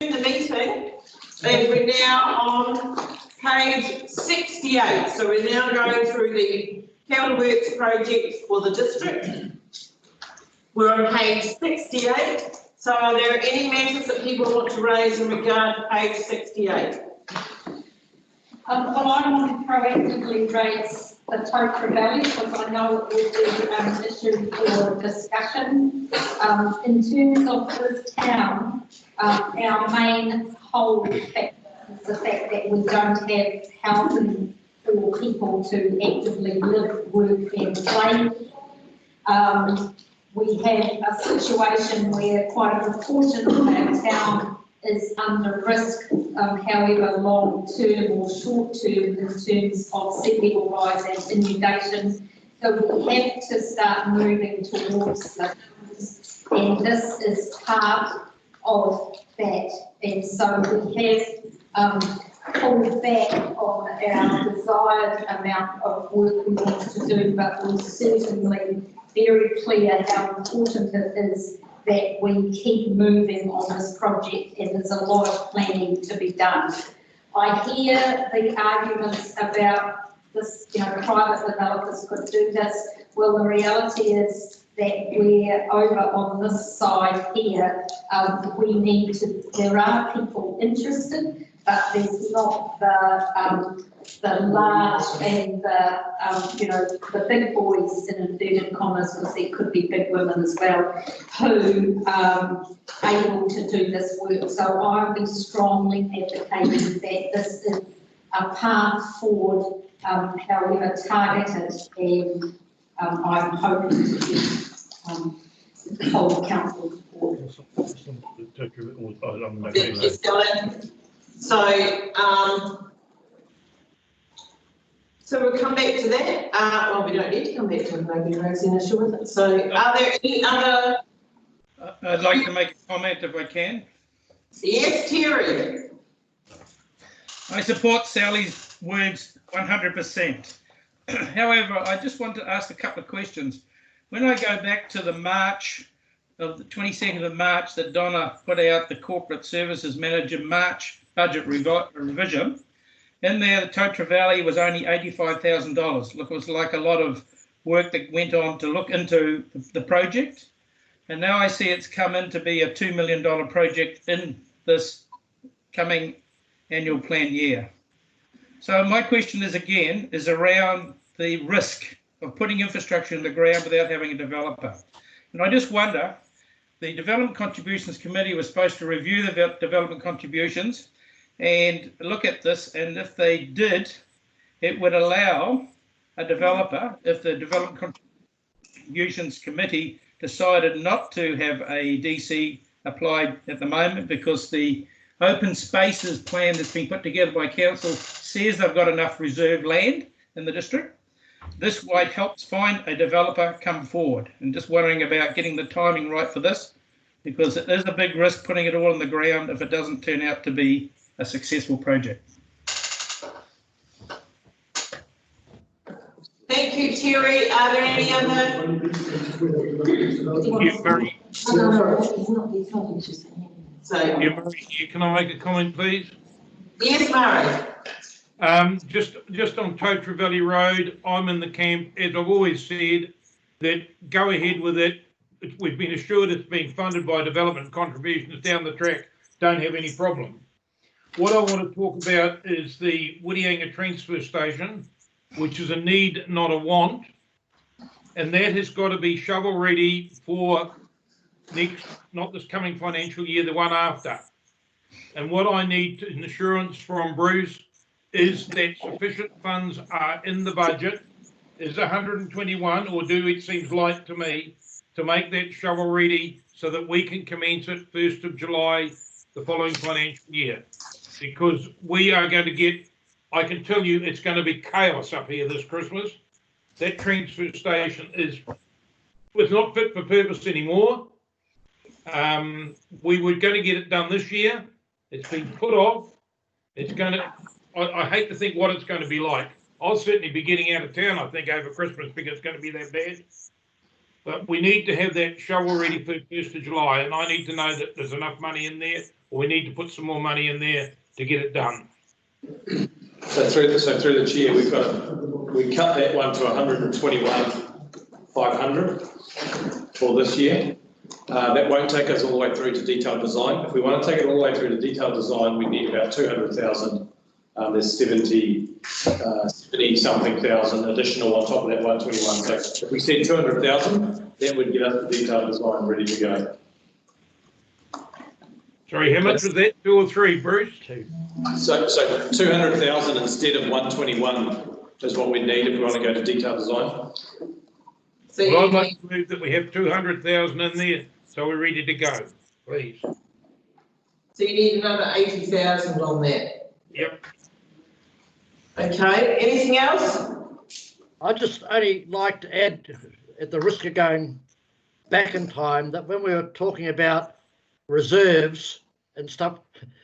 the meeting, and we're now on page 68. So we're now going through the Council Works project for the district. We're on page 68. So are there any matters that people want to raise in regard to page 68? Well, I want to proactively raise the Tokra Valley because I know it will be an issue for discussion. In terms of this town, our main hold factor is the fact that we don't have housing for people to actively live, work and play. We have a situation where quite a proportion of our town is under risk, however long term or short term, in terms of sea level rise and inundation. So we have to start moving towards this, and this is part of that. And so we have pulled back on our desired amount of work we want to do, but we're certainly very clear how important it is that we keep moving on this project, and there's a lot of planning to be done. I hear the arguments about this, private developers could do this. Well, the reality is that we're over on this side here. There are people interested, but there's not the large and the big boys in inverted commas, because there could be big women as well, who are able to do this work. So I'll be strongly advocating that this is a path forward, however targeted, and I'm hoping to get whole council support. Yes, so we'll come back to that. Well, we don't need to come back to it, maybe raise an issue with it. So are there any other? I'd like to make a comment if I can. Yes, Terry. I support Sally's words 100%. However, I just want to ask a couple of questions. When I go back to the March, of the 22nd of March, that Donna put out the Corporate Services Manager March budget revision, in there the Tokra Valley was only $85,000. Look, it was like a lot of work that went on to look into the project. And now I see it's come in to be a $2 million project in this coming annual plan year. So my question is around the risk of putting infrastructure in the ground without having a developer. And I just wonder, the Development Contributions Committee was supposed to review the development contributions and look at this, and if they did, it would allow a developer, if the Development Contributions Committee decided not to have a DC applied at the moment because the open spaces plan that's been put together by council says they've got enough reserved land in the district. This might help find a developer come forward, and just worrying about getting the timing right for this, because it is a big risk putting it all on the ground if it doesn't turn out to be a successful project. Thank you, Terry. Are there any other? Can I make a comment, please? Yes, Murray. Just on Tokra Valley Road, I'm in the camp, as I've always said, that go ahead with it. We've been assured it's being funded by development contributions down the track. Don't have any problem. What I want to talk about is the Whittianga transfer station, which is a need, not a want, and that has got to be shovel ready for next, not this coming financial year, the one after. And what I need an assurance from Bruce is that sufficient funds are in the budget. Is 121, or do it seems light to me, to make that shovel ready so that we can commence it 1st of July the following financial year? Because we are going to get, I can tell you, it's going to be chaos up here this Christmas. That transfer station was not fit for purpose anymore. We were going to get it done this year. It's been put off. It's going to, I hate to think what it's going to be like. I'll certainly be getting out of town, I think, over Christmas because it's going to be that bad. But we need to have that shovel ready for 1st of July, and I need to know that there's enough money in there or we need to put some more money in there to get it done. So through the chair, we cut that one to 121,500 for this year. That won't take us all the way through to detailed design. If we want to take it all the way through to detailed design, we need about 200,000. There's 70 something thousand additional on top of that 121. So if we said 200,000, that would get us the detailed design ready to go. Sorry, how much was that? 2 or 3, Bruce? 2. So 200,000 instead of 121 is what we need if we want to go to detailed design. So Well, I'd like to move that we have 200,000 in there, so we're ready to go, please. So you need another 80,000 on that. Yep. Okay, anything else? I'd just only like to add, at the risk of going back in time, that when we were talking about reserves and stuff,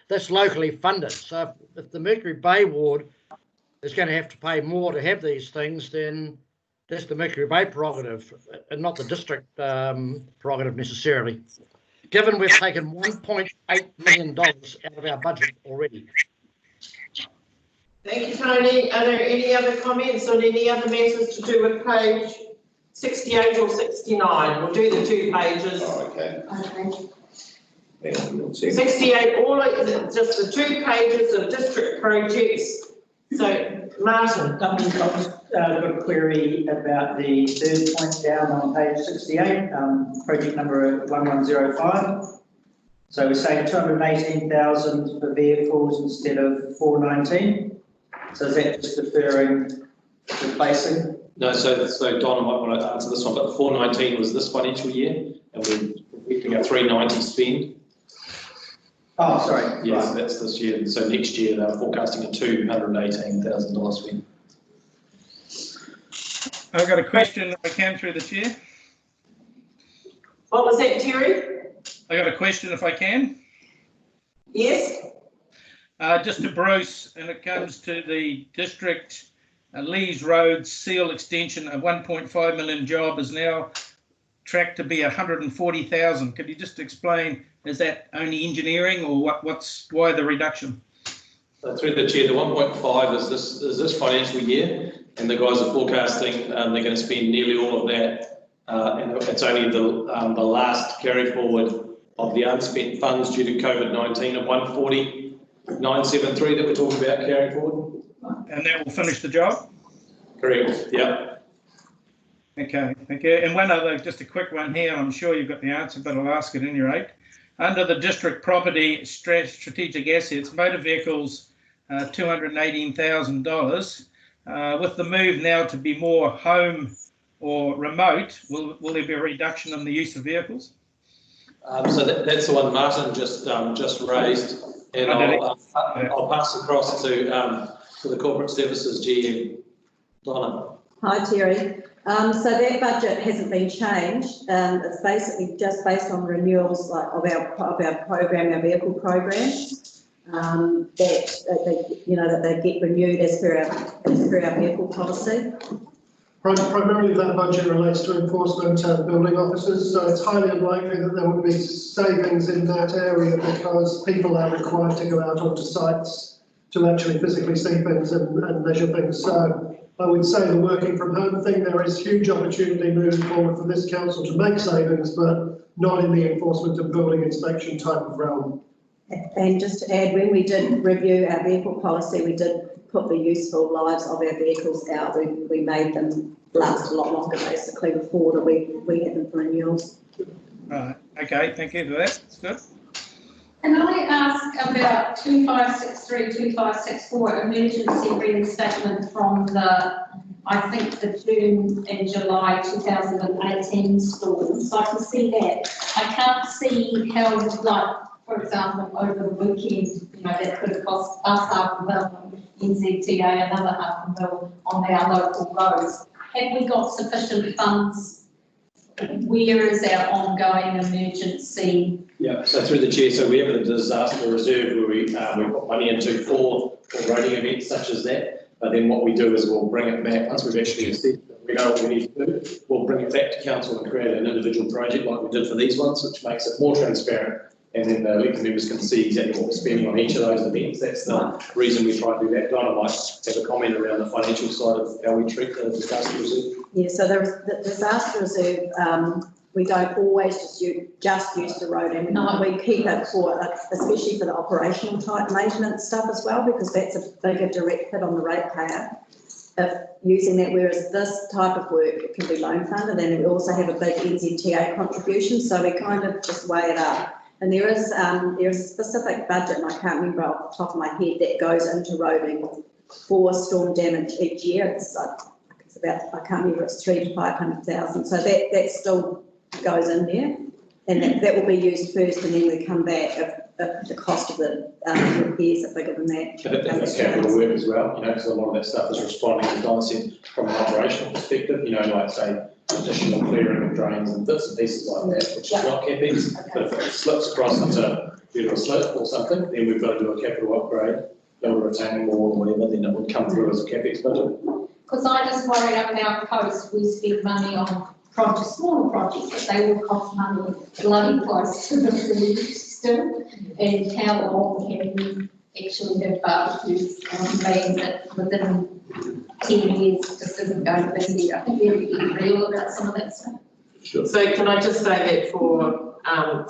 that's locally funded. So if the Mercury Bay ward is going to have to pay more to have these things, then that's the Mercury Bay prerogative and not the district prerogative necessarily. Given we've taken $1.8 million out of our budget already. Thank you, Tony. Are there any other comments on any other matters to do with page 68 or 69? We'll do the 2 pages. Oh, okay. Okay. 68, all of just the 2 pages of district projects. So, Martin. I've got a query about the third point down on page 68, project number 1105. So we're saying 218,000 for vehicles instead of 419. So is that just deferring, replacing? No, so Donna might want to answer this one, but 419 was this financial year, and we're looking at 390 spend. Oh, sorry. Yes, Right. that's this year. So next year they're forecasting a $218,000 spend. I've got a question if I can through the chair. What was that, Terry? I got a question if I can. Yes? Just to Bruce, and it comes to the district Lees Road seal extension, a 1.5 million job is now tracked to be 140,000. Could you just explain, is that only engineering or why the reduction? So through the chair, the 1.5 is this financial year, and the guys are forecasting they're going to spend nearly all of that, and it's only the last carry forward of the unspent funds due to COVID-19 of 140,973 that we're talking about carrying forward. And that will finish the job? Correct, yeah. Okay, thank you. And one other, just a quick one here, I'm sure you've got the answer, but I'll ask it anyway. Under the district property strategic assets, motor vehicles, $218,000. With the move now to be more home or remote, will there be a reduction in the use of vehicles? So that's the one Martin just raised, and I'll pass across to the corporate services GM, Donna. Hi Terry. So that budget hasn't been changed. It's basically just based on renewals of our program, our vehicle program. That they get renewed as per our vehicle policy. Primarily that budget relates to enforcement and building officers, so it's highly unlikely that there would be savings in that area because people are required to go out onto sites to actually physically see things and measure things. So I would say the working from home thing, there is huge opportunity moving forward for this council to make savings, but not in the enforcement and building inspection type of realm. And just to add, when we did review our vehicle policy, we did put the useful lives of our vehicles out. We made them last a lot longer basically before that we had them for renewals. Right, okay, thank you for that, that's good. Can I ask about 2563, 2564 emergency reinstatement from I think the June and July 2018 storms? I can see that. I can't see how, like, for example, over the weekend, that could have cost us $500,000, NZTA another $500,000 on our local roads. Have we got sufficient funds? Where is our ongoing emergency? Yeah, so through the chair, so we have a disaster reserve where we put money into for roading events such as that. But then what we do is we'll bring it back once we've actually assessed that we know what we need to do. We'll bring it back to council and create an individual project like we did for these ones, which makes it more transparent and then the elected members can see exactly what we're spending on each of those events. That's the reason we try to do that. Donna might have a comment around the financial side of how we treat the disaster reserve. Yeah, so the disaster reserve, we don't always just use the road, and we keep it for, especially for the operational type maintenance stuff as well, because that's a bigger direct hit on the ratepayer of using that, whereas this type of work, it can be loan funded, and we also have a big NZTA contribution, so we kind of just weigh it up. And there is a specific budget, and I can't remember off the top of my head, that goes into roading for storm damage each year. It's about, I can't remember, it's 300,000 to 500,000. So that still goes in there, and that will be used first, and then we come back if the cost of the repairs are bigger than that. But that's capital work as well, you know, because a lot of that stuff is responding, as Donna said, from an operational perspective, you know, like say additional clearing of drains and bits and pieces like that, which is not capex. But if it slips across into either a slope or something, then we've got to do a capital upgrade, build a retaining wall or whatever, then it would come through as a capex budget. Because I just worry up our coast, we spend money on projects, smaller projects, but they will cost money, bloody close to the food system. And how long can we actually have barbecues being that within 10 years just isn't going to be there? I think we have to get real about some of that stuff. Sure. So can I just say that for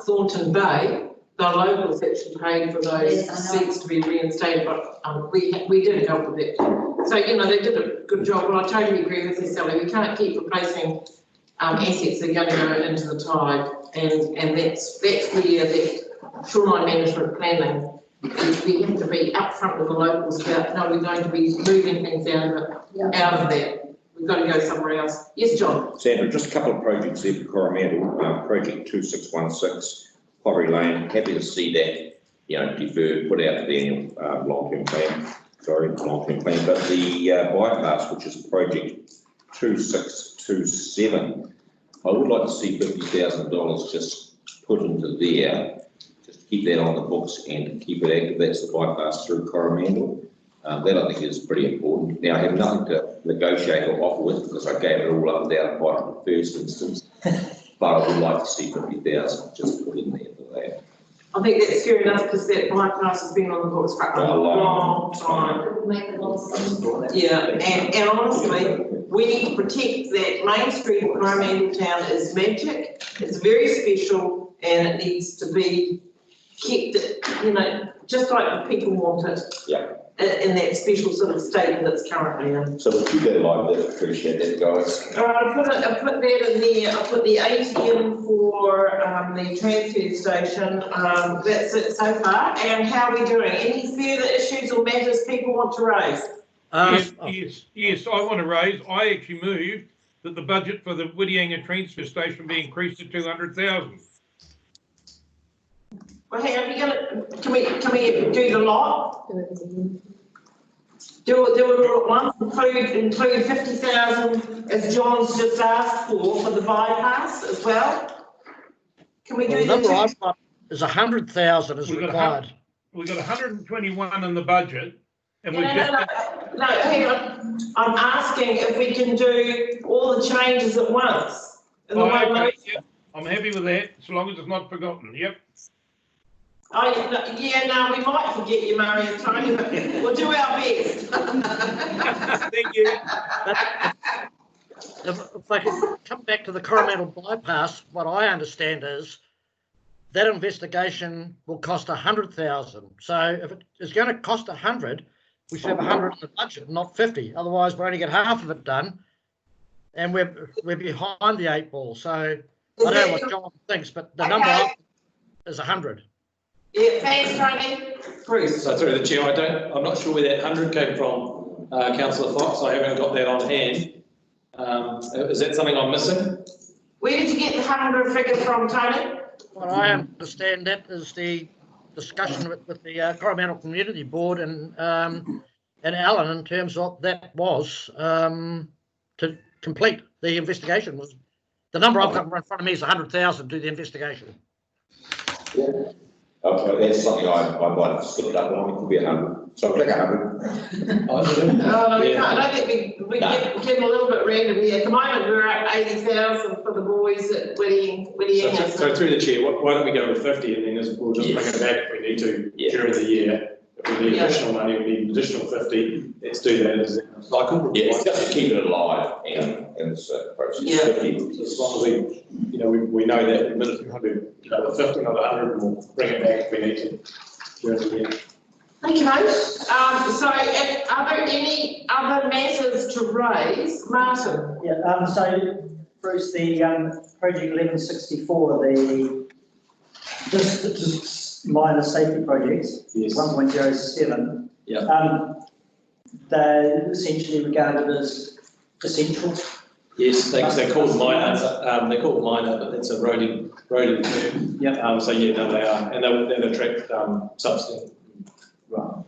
Thornton Bay, the locals actually paid for those seats to be reinstated, but we did help with it. So, you know, they did a good job, but I totally agree with you, Sally. We can't keep replacing assets that are going to go into the tide, and that's where that shoreline management planning, we have to be upfront with the locals about, no, we're going to be moving things out of that. We've got to go somewhere else. Yes, John? Sandra, just a couple of projects there for Coromandel, project 2616, Pottery Lane, happy to see that, you know, deferred, put out to the annual long-term plan, but the bypass, which is project 2627, I would like to see $50,000 just put into there, just to keep that on the books and keep it active. That's the bypass through Coromandel. That I think is pretty important. Now, I have nothing to negotiate or offer with because I gave it all up down by the first instance, but I would like to see 50,000 just put in there for that. I think that's fair enough because that bypass has been on the books for a long time. It would make a lot of sense. Yeah, and honestly, we need to protect that Main Street of Coromandel Town is magic. It's very special and it needs to be kept, you know, just like the people want it. Yeah. In that special sort of state that it's currently in. So we'll keep that alive, I appreciate that, guys. All right, I put that in there. I put the 80 in for the transfer station. That's it so far. And how are we doing? Any further issues or matters people want to raise? Yes, I want to raise. I actually moved that the budget for the Whitianga transfer station be increased to 200,000. Well, hey, are we gonna? Can we do the lot? Do it all at once. Include 50,000 as John's just asked for the bypass as well. Can we do The number I've got is 100,000 is required. We've got 121 in the budget, and no, hang on. I'm asking if we can do all the changes at once. Okay, yep. I'm happy with that, as long as it's not forgotten. Yep. Yeah, no, we might forget you, Murray and Tony, but we'll do our best. Thank you. If I could come back to the Coromandel bypass, what I understand is that investigation will cost 100,000. So if it is going to cost 100, we should have 100 in the budget, not 50. Otherwise, we only get half of it done, and we're behind the 8 ball. So I don't know what John thinks, but the number is 100. Yeah, thanks, Tony. Bruce. So through the chair, I'm not sure where that 100 came from, Councillor Fox. I haven't got that on hand. Is that something I'm missing? Where did you get the 100 figure from, Tony? What I understand that is the discussion with the Coromandel Community Board and Alan in terms of that was to complete the investigation. The number I've got in front of me is 100,000 to do the investigation. Yeah. Okay, that's something I might have slipped up on, it could be 100, so I'll take 100. I don't think we get a little bit random here. At the moment, we're at 80,000 for the boys at Whitty So through the chair, why don't we go with 50 and then we'll just bring it back if we need to during the year. If we need additional money, we need an additional 50, let's do that as a cycle. Yeah, it's just to keep it alive and it's a process. Yeah. 50. As long as we know that in a minute, the 50, another 100, and we'll bring it back if we need to during the year. Okay, so are there any other matters to raise? Martin? Yeah, so Bruce, the project 1164, just minor safety projects, Yes. 1.07. Yeah. They're essentially regarded as essential. Yes, they're called minor, but it's a roading term. Yeah. So yeah, no, they are, and they'll attract substance. Right.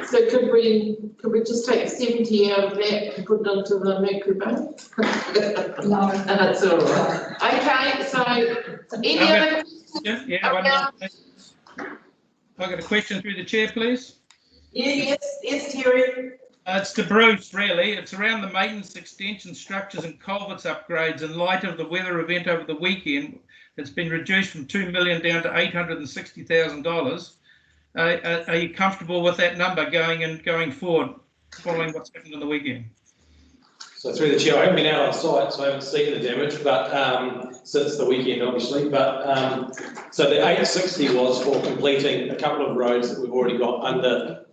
So could we just take 70 out of that and put it into the Mercury Bay? No. That's all right. Okay, so any other? Yeah, one more. I've got a question through the chair, please. Yes, Terry. It's to Bruce, really. It's around the maintenance, extension, structures and culverts upgrades in light of the weather event over the weekend. It's been reduced from $2 million down to $860,000. Are you comfortable with that number going forward, following what's happened on the weekend? So through the chair, I haven't been out on site, so I haven't seen the damage, but since the weekend, obviously. But so the 860 was for completing a couple of roads that we've already got under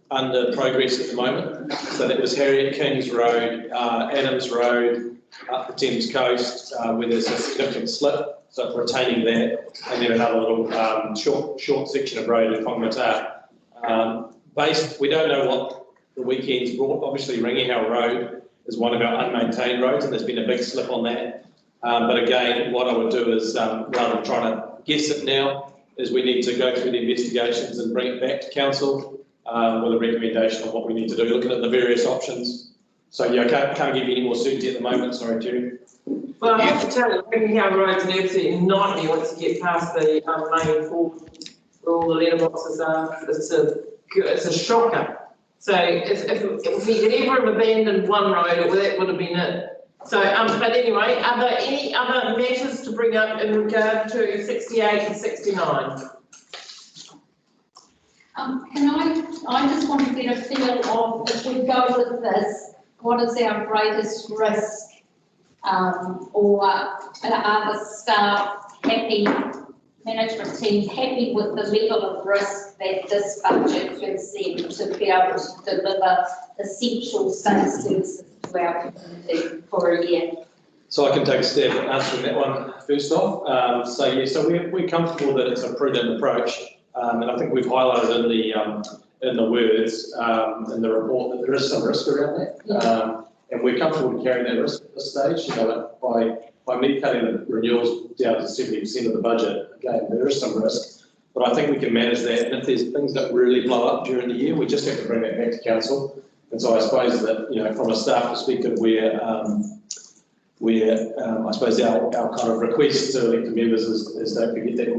progress at the moment. So that was Harriet King's Road, Adams Road, up the Thames coast, where there's a significant slip. So retaining that, and then another little short section of road in Whangamata. We don't know what the weekend's brought. Obviously, Rangihow Road is one of our unmaintained roads, and there's been a big slip on that. But again, what I would do is, rather than trying to guess it now, is we need to go through the investigations and bring it back to council with a recommendation on what we need to do, looking at the various options. So yeah, I can't give you any more certainty at the moment, sorry, Terry. Well, I have to tell you, Rangihow Road's an absolute nightmare once you get past the main fork where all the letterboxes are. It's a shocker. So if we could ever have abandoned one road, that would have been it. So, but anyway, are there any other matters to bring up in regard to 68 and 69? I just want to get a feel of, if we go with this, what is our greatest risk? Or are the staff happy, management team happy with the level of risk that this budget gives them to be able to deliver essential safe services to our community for a year? So I can take a stab at answering that one first off. So we're comfortable that it's a prudent approach, and I think we've highlighted in the words in the report that there is some risk around that. Yeah. And we're comfortable to carry that risk at this stage, by me cutting the renewals down to 70% of the budget. Again, there is some risk, but I think we can manage that. And if there's things that really blow up during the year, we just have to bring that back to council. And so I suppose that, from a staff perspective, I suppose our kind of request to elected members is don't forget that if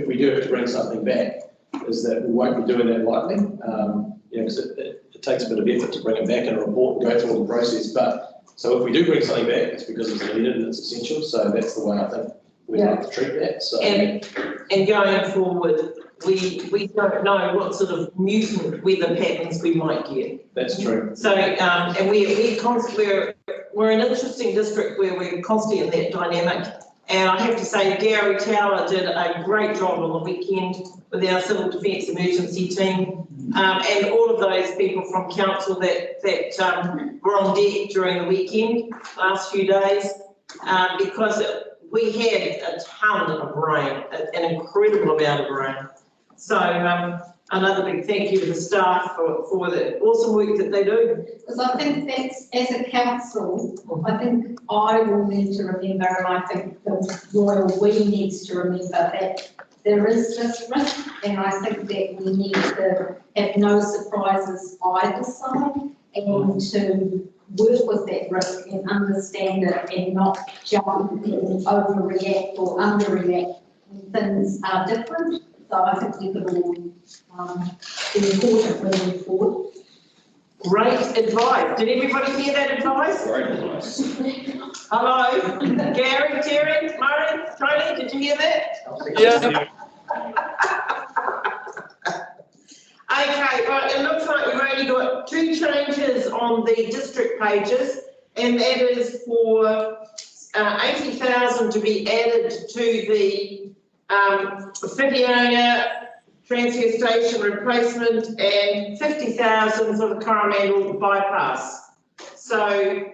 we do have to bring something back, is that we won't be doing that lightly. Because it takes a bit of effort to bring it back in a report and go through all the process. But so if we do bring something back, it's because it's needed and it's essential. So that's the way I think we'd like to treat that. So and going forward, we don't know what sort of mutant weather patterns we might get. That's true. So and we're an interesting district where we're constantly in that dynamic. And I have to say, Gary Tower did a great job on the weekend with our Civil Defence Emergency team, and all of those people from council that were on deck during the weekend, last few days, because we had a ton of rain, an incredible amount of rain. So another big thank you to the staff for the awesome work that they do. Because I think that's, as a council, I think I will need to remember, and I think the Royal We needs to remember that there is this risk, and I think that we need to have no surprises either side, and to work with that risk and understand it and not jump and overreact or underreact when things are different. So I think we could all be important moving forward. Great advice. Did everybody hear that advice? Great advice. Hello, Gary, Terry, Murray, Tony, did you hear that? Yeah. Okay, right, it looks like you've only got 2 changes on the district pages, and that is for 80,000 to be added to the Whitianga transfer station replacement and 50,000 for the Coromandel bypass. So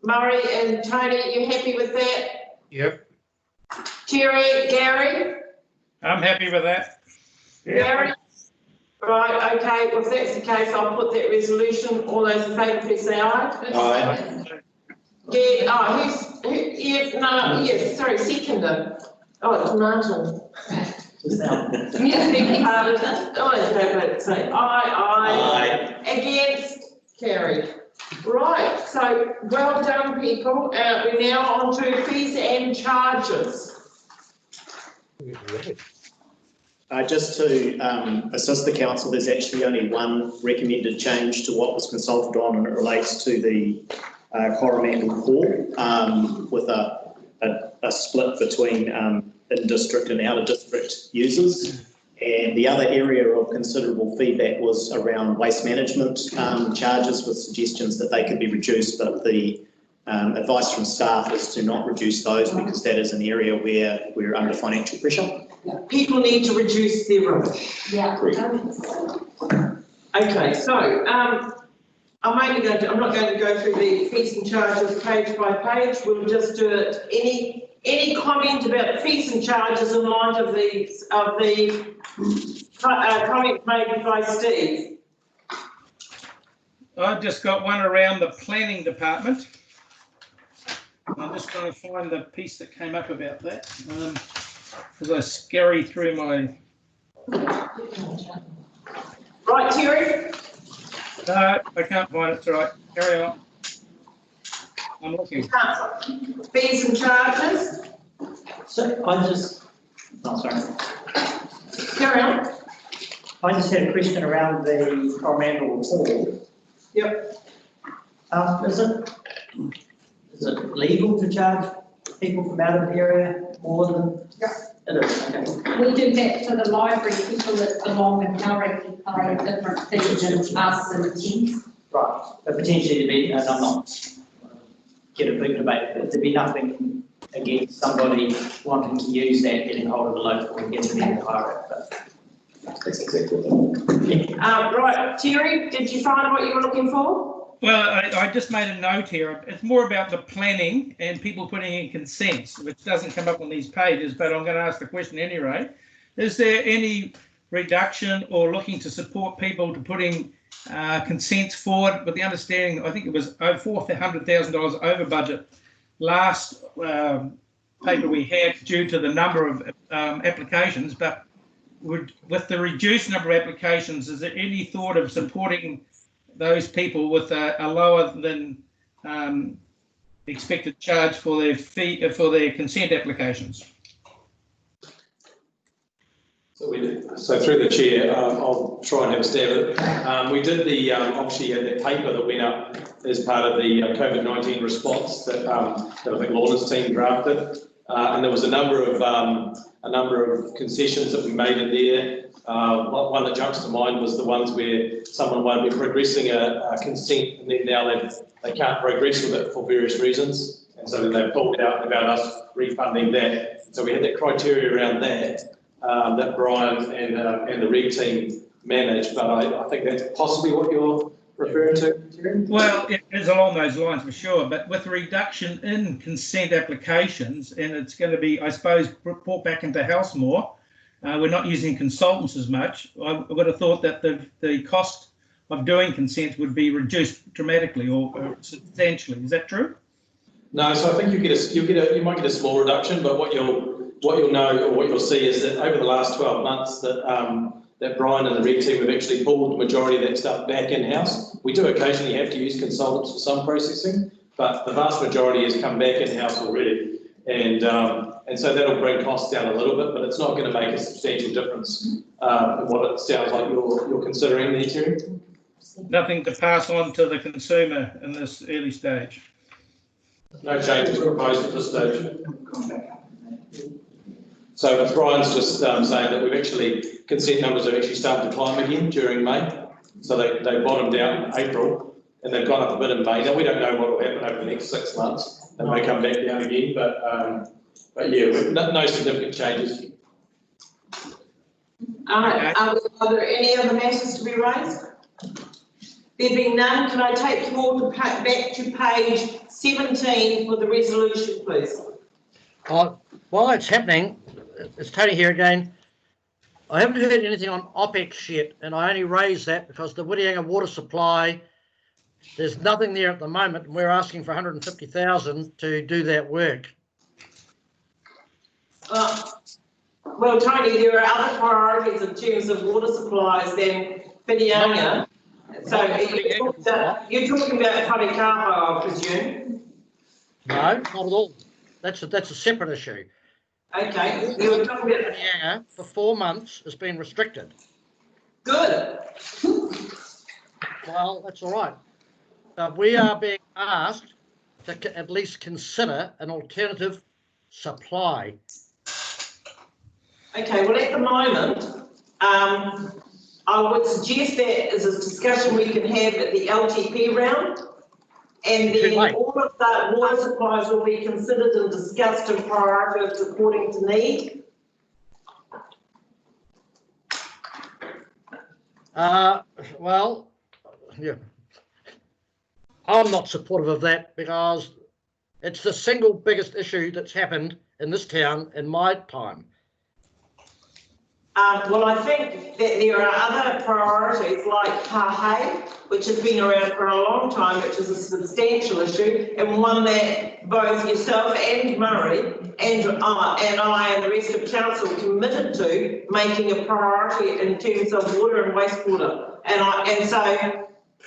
Murray and Tony, you happy with that? Yep. Terry, Gary? I'm happy with that. Gary? Right, okay, well, if that's the case, I'll put that resolution. All those in favour, please say aye. Aye. Yes, sorry, seconder. Oh, it's Martin. Say aye. Against, carried. Right, so well done, people. We're now on to fees and charges. Just to assist the council, there's actually only one recommended change to what was consulted on, and it relates to the Coromandel Core, with a split between in-district and out-of-district users. And the other area of considerable feedback was around waste management charges, with suggestions that they could be reduced, but the advice from staff is to not reduce those because that is an area where we're under financial pressure. People need to reduce their rubbish. Yeah. Okay, so I'm not going to go through the fees and charges page by page. We'll just do it. Any comment about fees and charges in light of the comment made by Steve? I've just got one around the planning department. I'm just going to find the piece that came up about that. As I scurry through my... Right, Terry? No, I can't find it. It's all right. Carry on. I'm looking. Fees and charges? So I just, oh, sorry. Carry on. I just had a question around the Coromandel report. Yep. Is it legal to charge people from out of the area more than? Yeah. It is, okay. We do that to the library, people that belong in Narraki pay different fees than us and Thames. Right, but potentially there'd be, and I'm not get a big debate, but there'd be nothing against somebody wanting to use that, getting hold of the local and getting them to hire it, but. That's exactly what Right, Terry, did you find what you were looking for? Well, I just made a note here. It's more about the planning and people putting in consents, which doesn't come up on these pages, but I'm going to ask the question anyway. Is there any reduction or looking to support people to putting consents forward with the understanding, I think it was $400,000 over budget last paper we had due to the number of applications, but with the reduced number of applications, is there any thought of supporting those people with a lower than expected charge for their fee for their consent applications? So through the chair, I'll try and have a stab at it. We did the obviously the paper that went up as part of the COVID-19 response that I think Lorna's team drafted, and there was a number of concessions that we made in there. One that jumps to mind was the ones where someone might have been progressing a consent and then now they can't progress with it for various reasons, and so then they pulled out about us refunding that. So we had that criteria around that that Brian and the reg team managed, but I think that's possibly what you're referring to, Terry? Well, it is along those lines for sure, but with the reduction in consent applications, and it's going to be, I suppose, brought back into house more. We're not using consultants as much. I would have thought that the cost of doing consent would be reduced dramatically or substantially. Is that true? No, so I think you might get a small reduction, but what you'll know or what you'll see is that over the last 12 months that Brian and the reg team have actually pulled the majority of that stuff back in-house. We do occasionally have to use consultants for some processing, but the vast majority has come back in-house already. And And so that'll bring costs down a little bit, but it's not going to make a substantial difference in what it sounds like you're considering there, Terry. Nothing to pass on to the consumer in this early stage. No changes proposed at this stage. So Brian's just saying that we've actually, consent numbers have actually started to climb again during May. So they bottomed out in April and they've gone up a bit in May. Now we don't know what will happen over the next 6 months. They may come back down again, but yeah, no significant changes. Are there any other matters to be raised? There being none, can I take you all back to page 17 for the resolution, please? While it's happening, it's Tony here again. I haven't heard anything on OPEX yet, and I only raised that because the Whitianga water supply, there's nothing there at the moment, and we're asking for 150,000 to do that work. Well, Tony, there are other priorities in terms of water supplies than Whitianga. So you're talking about Parikaho, I presume? No, not at all. That's a separate issue. Okay, you were talking about Whitianga for 4 months has been restricted. Good. Well, that's all right. We are being asked to at least consider an alternative supply. Okay, well, at the moment, I would suggest that is a discussion we can have at the LTP round. And then all of the water supplies will be considered and discussed and prioritised according to need. Well, yeah. I'm not supportive of that because it's the single biggest issue that's happened in this town in my time. Well, I think that there are other priorities like Hahe, which has been around for a long time, which is a substantial issue, and one that both yourself and Murray and I and the rest of council committed to making a priority in terms of water and wastewater. And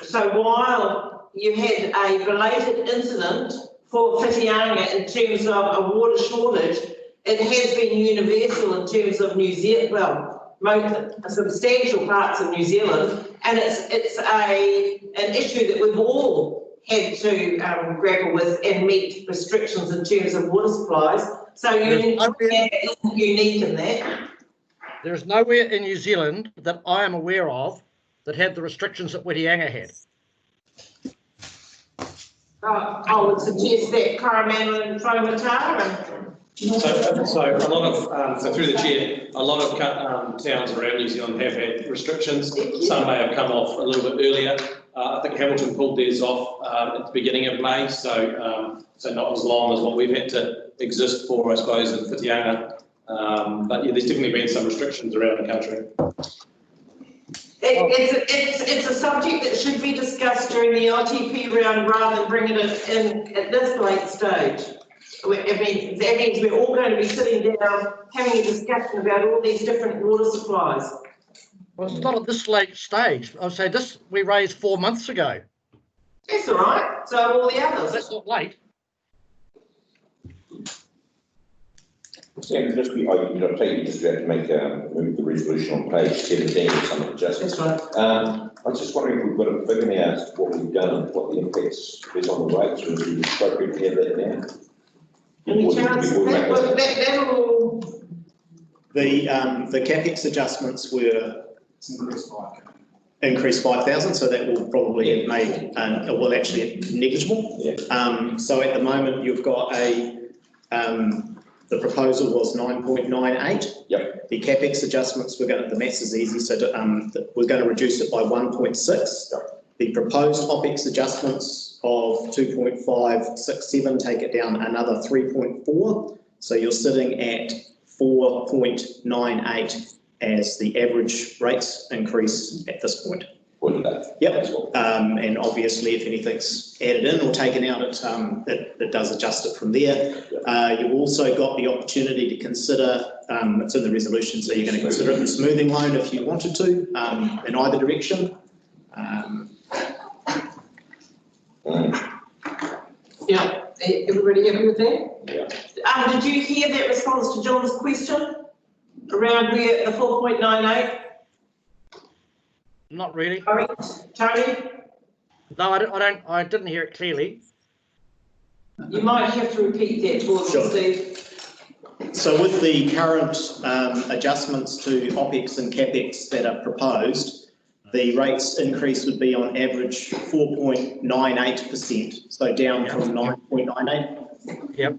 so while you had a belated incident for Whitianga in terms of a water shortage, it has been universal in terms of New Zealand, well, most substantial parts of New Zealand, and it's an issue that we've all had to grapple with and meet restrictions in terms of water supplies. So it's unique in that. There is nowhere in New Zealand that I am aware of that had the restrictions that Whitianga had. I would suggest that Coromandel and Whangamata So a lot of, so through the chair, a lot of towns around New Zealand have had restrictions. Some may have come off a little bit earlier. I think Hamilton pulled theirs off at the beginning of May, so not as long as what we've had to exist for, I suppose, in Whitianga. But yeah, there's definitely been some restrictions around the country. It's a subject that should be discussed during the LTP round rather than bringing it in at this late stage. That means we're all going to be sitting down having a discussion about all these different water supplies. Well, it's not at this late stage. I would say this we raised 4 months ago. That's all right. So are all the others. That's not late. Sam, just be, I'll tell you just have to make move the resolution on page 17 or some adjustments. That's right. I was just wondering if we've got a figure now as to what we've done and what the impacts is on the rates, or is it appropriate to have that now? Any chance that will... The CapEx adjustments were increased 5,000, so that will probably have made, well, actually negligible. Yeah. So at the moment, you've got the proposal was 9.98. Yep. The CapEx adjustments, the maths is easy, so we're going to reduce it by 1.6. Yep. The proposed OPEX adjustments of 2.567 take it down another 3.4. So you're sitting at 4.98 as the average rates increase at this point. Yep. And obviously, if anything's added in or taken out, it does adjust it from there. You've also got the opportunity to consider, it's in the resolution, so you're going to consider it a smoothing loan if you wanted to, in either direction. Yeah, everybody happy with that? Yeah. Did you hear that response to John's question around where the 4.98? Not really. Tony? No, I didn't hear it clearly. You might have to repeat that for us, Sure. Steve. So with the current adjustments to OPEX and CAPEX that are proposed, the rates increase would be on average 4.98%, so down from 9.98. Yep.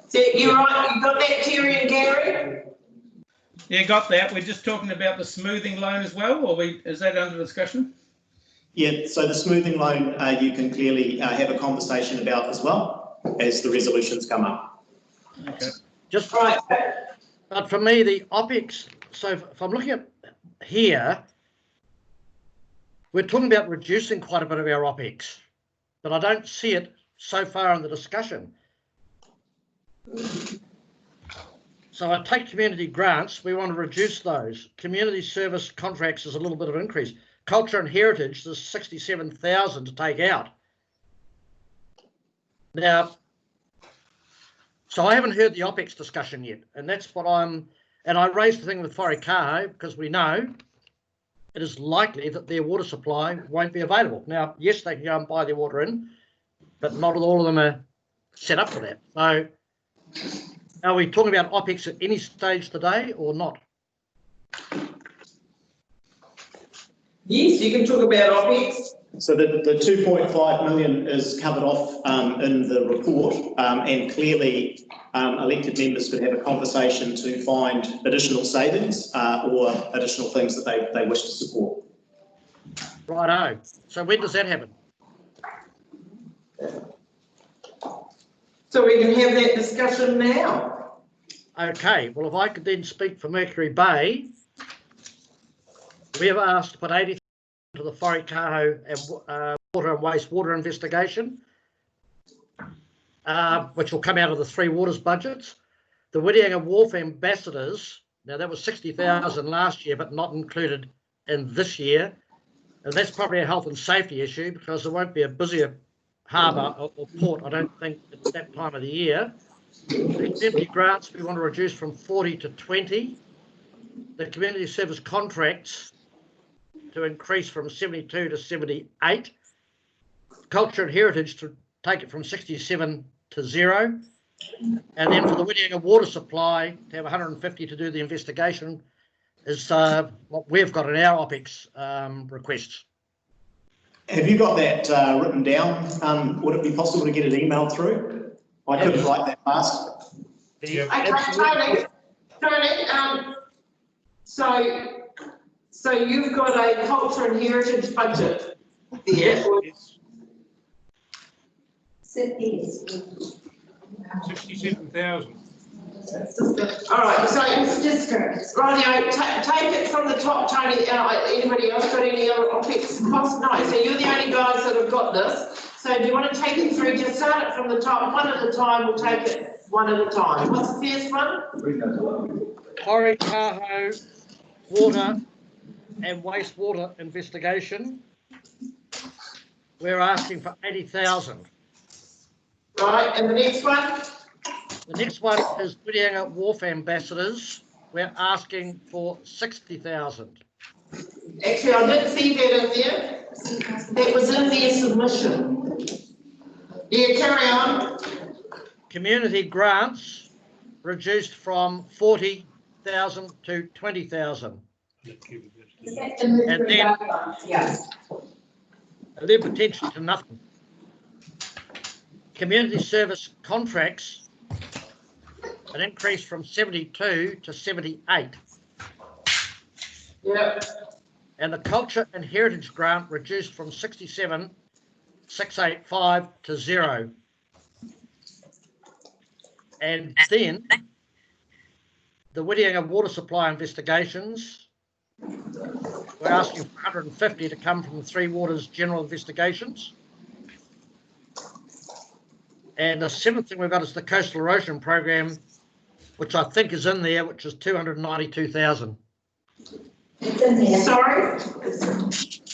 So you're right, you got that, Terry and Gary? Yeah, got that. We're just talking about the smoothing loan as well, or is that under discussion? Yeah, so the smoothing loan, you can clearly have a conversation about as well as the resolutions come up. Okay. Just Right. But for me, the OPEX, so if I'm looking at here, we're talking about reducing quite a bit of our OPEX, but I don't see it so far in the discussion. So I take community grants, we want to reduce those. Community service contracts is a little bit of an increase. Culture and heritage, there's 67,000 to take out. Now, so I haven't heard the OPEX discussion yet, and that's what and I raised the thing with Wharekāhau because we know it is likely that their water supply won't be available. Now, yes, they can go and buy their water in, but not all of them are set up for that. So are we talking about OPEX at any stage today or not? Yes, you can talk about OPEX. So the 2.5 million is covered off in the report, and clearly elected members could have a conversation to find additional savings or additional things that they wish to support. Righto. So when does that happen? So we can have that discussion now. Okay, well, if I could then speak for Mercury Bay, we have asked to put 80 to the Wharekāhau and water and wastewater investigation, which will come out of the Three Waters budgets. The Whittianga Wharf ambassadors, now that was 60,000 last year, but not included in this year. And that's probably a health and safety issue because there won't be a busier harbour or port, I don't think, at that time of the year. The community grants we want to reduce from 40 to 20. The community service contracts to increase from 72 to 78. Culture and heritage to take it from 67 to 0. And then for the Whittianga water supply to have 150 to do the investigation is what we've got in our OPEX requests. Have you got that written down? Would it be possible to get it emailed through? I couldn't write that fast. Okay, Tony, so you've got a culture and heritage budget there. Yes. 67,000. All right, so rightio, take it from the top, Tony. Anybody else got any other OPEX costs? No, so you're the only guys that have got this. So do you want to take it through? Just start it from the top, one at a time. We'll take it one at a time. What's the first one? Wharekāhau water and wastewater investigation. We're asking for 80,000. Right, and the next one? The next one is Whittianga Wharf ambassadors. We're asking for 60,000. Actually, I didn't see that in there. That was in their submission. Yeah, carry on. Community grants reduced from 40,000 to 20,000. And then leave attention to nothing. Community service contracts, an increase from 72 to 78. Yep. And the culture and heritage grant reduced from 67,685 to 0. And then the Whittianga water supply investigations, we're asking for 150 to come from the Three Waters general investigations. And the seventh thing we've got is the coastal erosion program, which I think is in there, which is 292,000. It's in there. Sorry?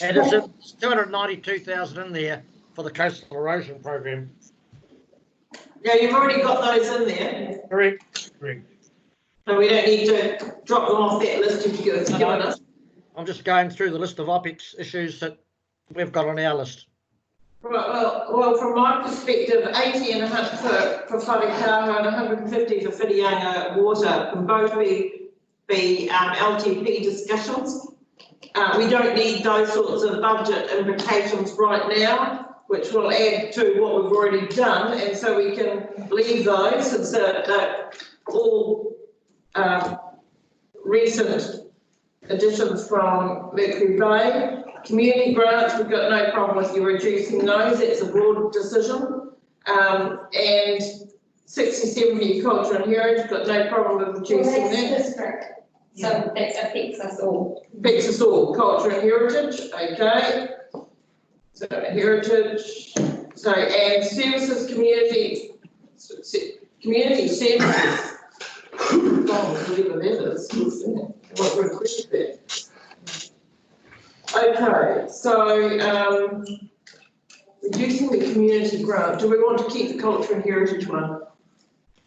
And there's 292,000 in there for the coastal erosion program. Yeah, you've already got those in there, Correct. so we don't need to drop them off that list you've given us. I'm just going through the list of OPEX issues that we've got on our list. Right, well, from my perspective, 80 and 100 for Wharekaha and 150 for Whitianga Water can both be LTP discussions. We don't need those sorts of budget implications right now, which will add to what we've already done, and so we can leave those since they're all recent additions from Mercury Bay. Community grants, we've got no problem with you reducing those, it's a board decision. And 60-70 culture and heritage, got no problem with reducing that. District, so that affects us all. Affects us all, culture and heritage, okay. So heritage, so and services, community services. Oh, whatever that is, what request that. Okay, so reducing the community grant, do we want to keep the culture and heritage one?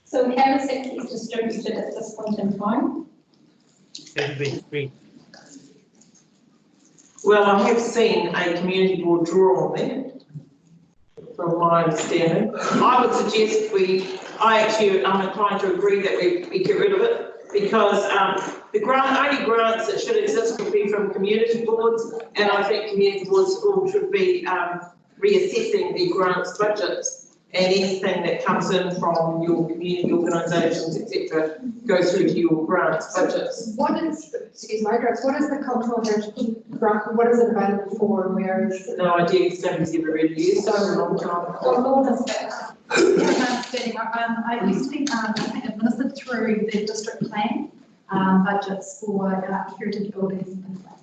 So how is it distributed at this point in time? Well, I have seen a community board draw on that, from my understanding. I would suggest I'm inclined to agree that we get rid of it, because the only grants that should exist would be from community boards, and I think community boards all should be reassessing the grants budgets, and anything that comes in from your community organisations, etc., goes through to your grants budgets. What is, excuse my ignorance, what is the cultural heritage grant, what is it available for, and where is it? No idea, because nobody's ever really used it for a long time. I used to be administered through the district plan budgets for heritage buildings and things like that.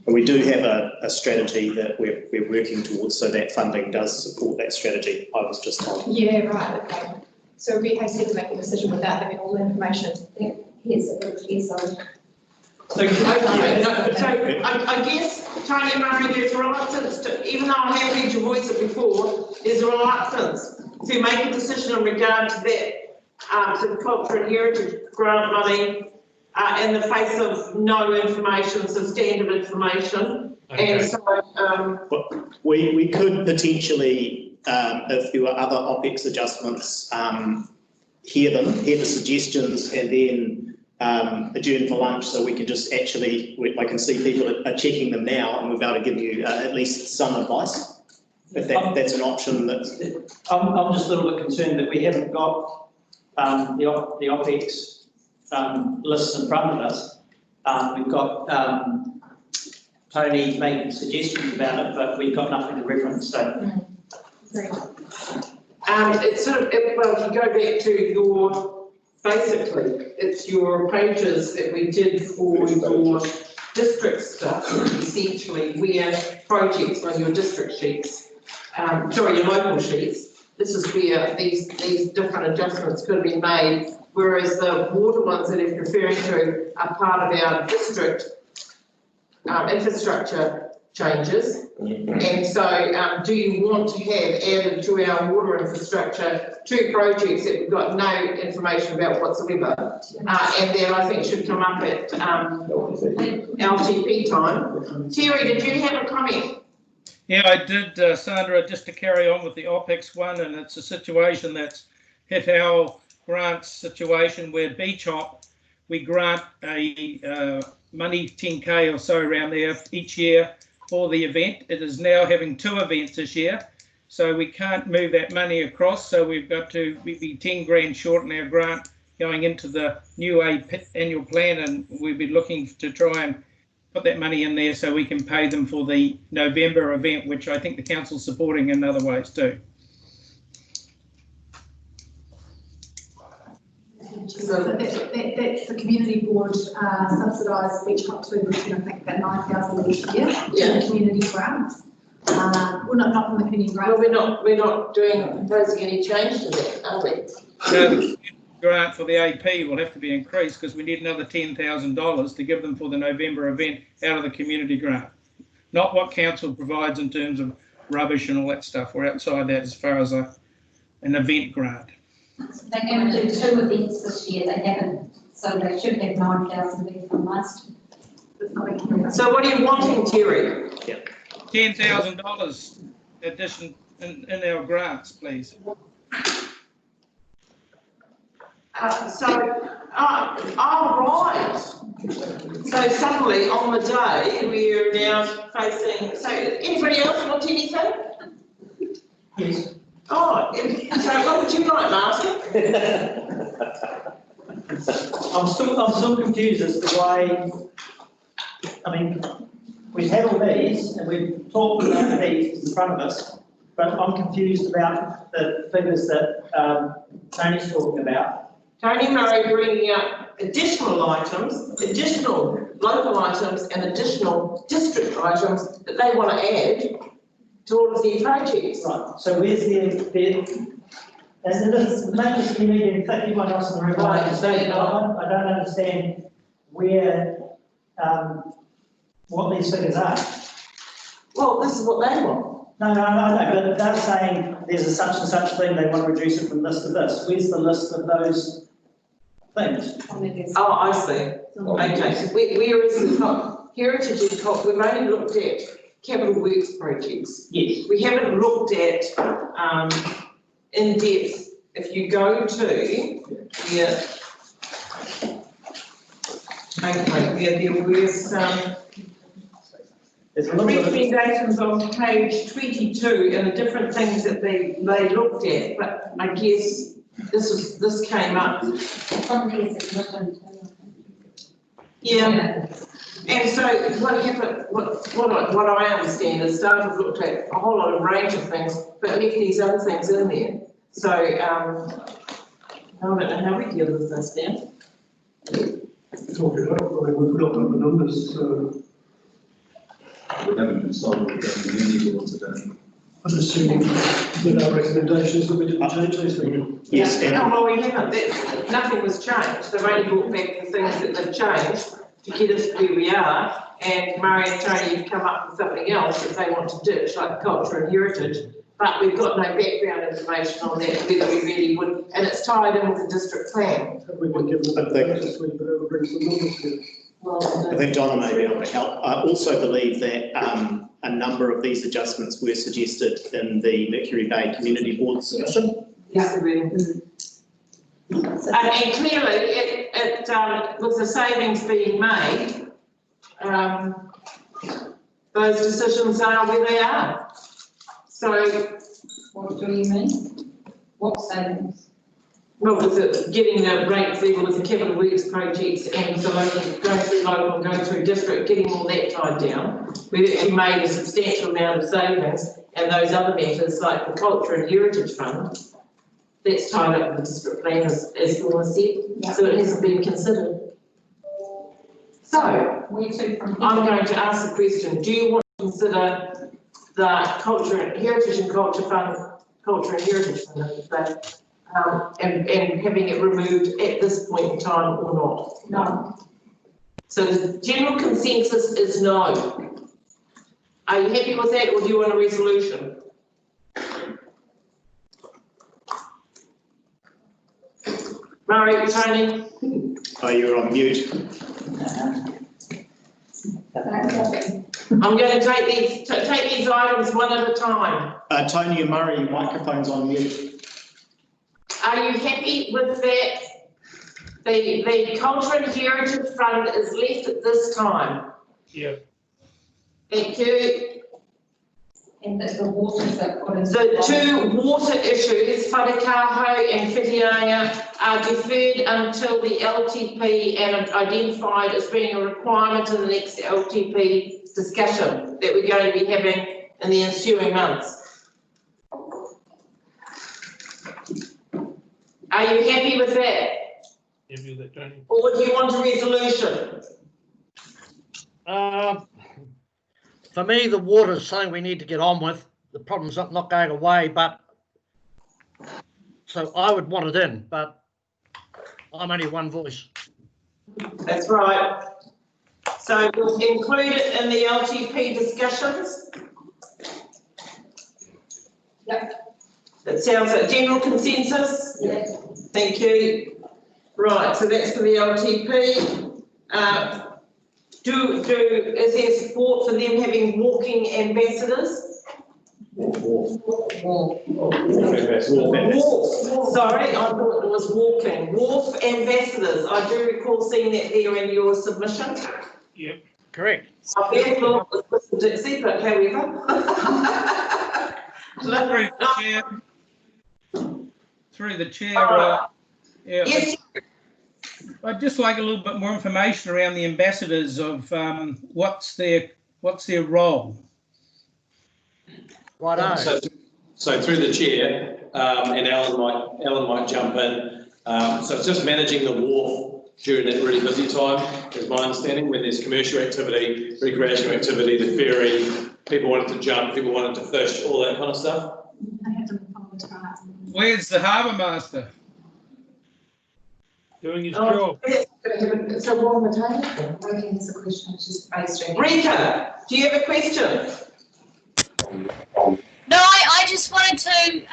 And we do have a strategy that we're working towards, so that funding does support that strategy, I was just told. Yeah, right, okay. So it'd be hasty to make a decision without having all the information. Yes, it would be so. So I guess, Tony Murray, there's a reluctance to, even though I have heard your voice it before, there's a reluctance to make a decision in regard to that, to the culture and heritage grant money, in the face of no information, substantive information. Okay. And so, we could potentially, if there were other OPEX adjustments, hear the suggestions and then adjourn for lunch, so we can just actually, I can see people are checking them now, and we'll be able to give you at least some advice, if that's an option. I'm just a little bit concerned that we haven't got the OPEX lists in front of us. We've got Tony making suggestions about it, but we've got nothing to reference. So, it's sort of, well, if you go back to your, basically, it's your pages that we did for your district stuff, essentially, where projects on your district sheets, sorry, your local sheets. This is where these different adjustments could be made, whereas the water ones that he's referring to are part of our district infrastructure changes. And so do you want to have added to our water infrastructure 2 projects that we've got no information about whatsoever, and then I think should come up at LTP time. Terry, did you have a comment? Yeah, I did, Sandra, just to carry on with the OPEX one, and it's a situation that's hit our grants situation where Beach Hop, we grant a money 10K or so around there each year for the event. It is now having 2 events this year, so we can't move that money across, so we'd be 10 grand short in our grant going into the new annual plan, and we'd be looking to try and put that money in there so we can pay them for the November event, which I think the council's supporting in other ways too. So that's the community board subsidised Beach Hop to I think about 9,000 each year. Yeah. Community grants. Well, not from the community grants. Well, we're not proposing any change to that, are we? No, the grant for the AP will have to be increased because we need another $10,000 to give them for the November event out of the community grant. Not what council provides in terms of rubbish and all that stuff. We're outside that as far as an event grant. They're going to do 2 events this year, they haven't, so they should have 9,000 there from last year. So what are you wanting, Terry? $10,000 addition in our grants, please. Right. So suddenly on the day, we are now facing, so anybody else want anything? Yes. Oh, so what would you like, Martin? I'm still confused as to why, I mean, we've had all these and we've talked about these in front of us, but I'm confused about the figures that Tony's talking about. Tony Murray bringing up additional items, additional local items and additional district items that they want to add to all of their projects. Right, so where's there's maybe you need 51 else in the room, I understand, I don't understand where, what these figures are. Well, this is what they want. No, but they're saying there's a such and such thing, they want to reduce it from this to this. Where's the list of those things? Oh, I see. Okay, so where is the top? Heritage and Culture, we've only looked at capital works projects. Yes. We haven't looked at in depth. If you go to yeah. Okay, there was There's a little bit of recommendations on page 22 and the different things that they looked at, but I guess this came up. Yeah. And so what happened, what I understand is staff have looked at a whole lot of range of things, but left these other things in there. So I don't know how we deal with this now. Talk it up, we've got the numbers, so. We haven't consulted with the community board today. I'm assuming with our recommendations that we didn't change these things. Yes, No, and well, we haven't. Nothing was changed. They've only brought back the things that they've changed to get us where we are. And Murray and Tony have come up with something else that they want to ditch, like culture and heritage. But we've got no background information on that, whether we really would. And it's tied in with the district plan. Have we been given I think- this week, but it'll bring some numbers here. I think Donna may be able to help. I also believe that a number of these adjustments were suggested in the Mercury Bay Community Board submission. Yes, and clearly, with the savings being made, those decisions are where they are. So, What do you mean? What savings? well, with getting the rate level with the capital works projects and the local, going through local, going through district, getting all that tied down, we've actually made a substantial amount of savings, and those other matters like the culture and heritage fund, that's tied up with the district plan, as Dawn said, so it hasn't been considered. So, I'm going to ask the question, do you want to consider the heritage and culture fund, and having it removed at this point in time or not? No. So the general consensus is no. Are you happy with that, or do you want a resolution? Murray, Tony? Oh, you're on mute. I'm going to take these items one at a time. Tony and Murray, your microphone's on mute. Are you happy with that? The Culture and Heritage Fund is left at this time. Yeah. Thank you. And that's the waters that put in. The two water issues, Whanakaho and Whitianga, are deferred until the LTP and identified as being a requirement in the next LTP discussion that we're going to be having in the ensuing months. Are you happy with that? Happy with that, Tony? Or do you want a resolution? For me, the water is something we need to get on with. The problem's not going away, but so I would want it in, but I'm only one voice. That's right. So we'll include it in the LTP discussions. That sounds like general consensus? Yeah. Thank you. Right, so that's for the LTP. Is there support for them having walking ambassadors? Sorry, I thought it was walking. Wharf ambassadors. I do recall seeing that there in your submission. Yep. Correct. I therefore was listening to secret, however. Through the chair, yeah, Yes. I'd just like a little bit more information around the ambassadors of what's their role. Righto. So through the chair, and Alan might jump in. So it's just managing the wharf during that really busy time, is my understanding, when there's commercial activity, recreational activity, the ferry, people wanted to jump, people wanted to fish, all that kind of stuff. I have to follow the charts. Where's the harbour master? Doing his job. So what on the table? Rika has a question, she's raised her hand. Rika, do you have a question? No, I just wanted to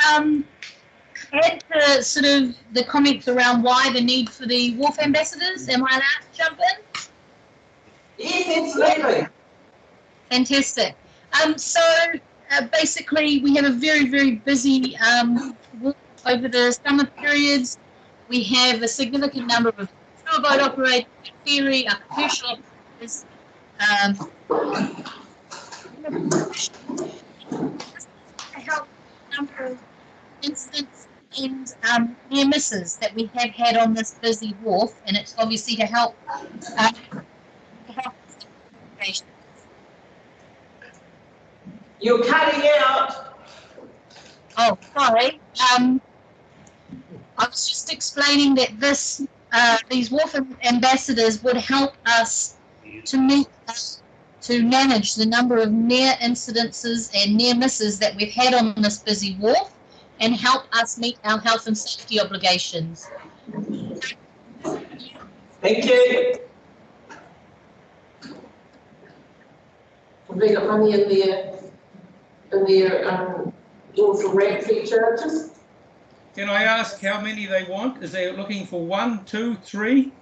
add to sort of the comments around why the need for the wharf ambassadors. Am I allowed to jump in? Yes, absolutely. Fantastic. So basically, we have a very, very busy wharf over the summer periods. We have a significant number of tour boat operators, ferry, commercial operators. To help a number of incidents and near misses that we have had on this busy wharf, and it's obviously to help. You're cutting out. Oh, sorry. I was just explaining that these wharf ambassadors would help us to manage the number of near incidences and near misses that we've had on this busy wharf, and help us meet our health and safety obligations. Thank you. Have they got money in their water rent fee charges? Can I ask how many they want? Is they looking for 1, 2, 3?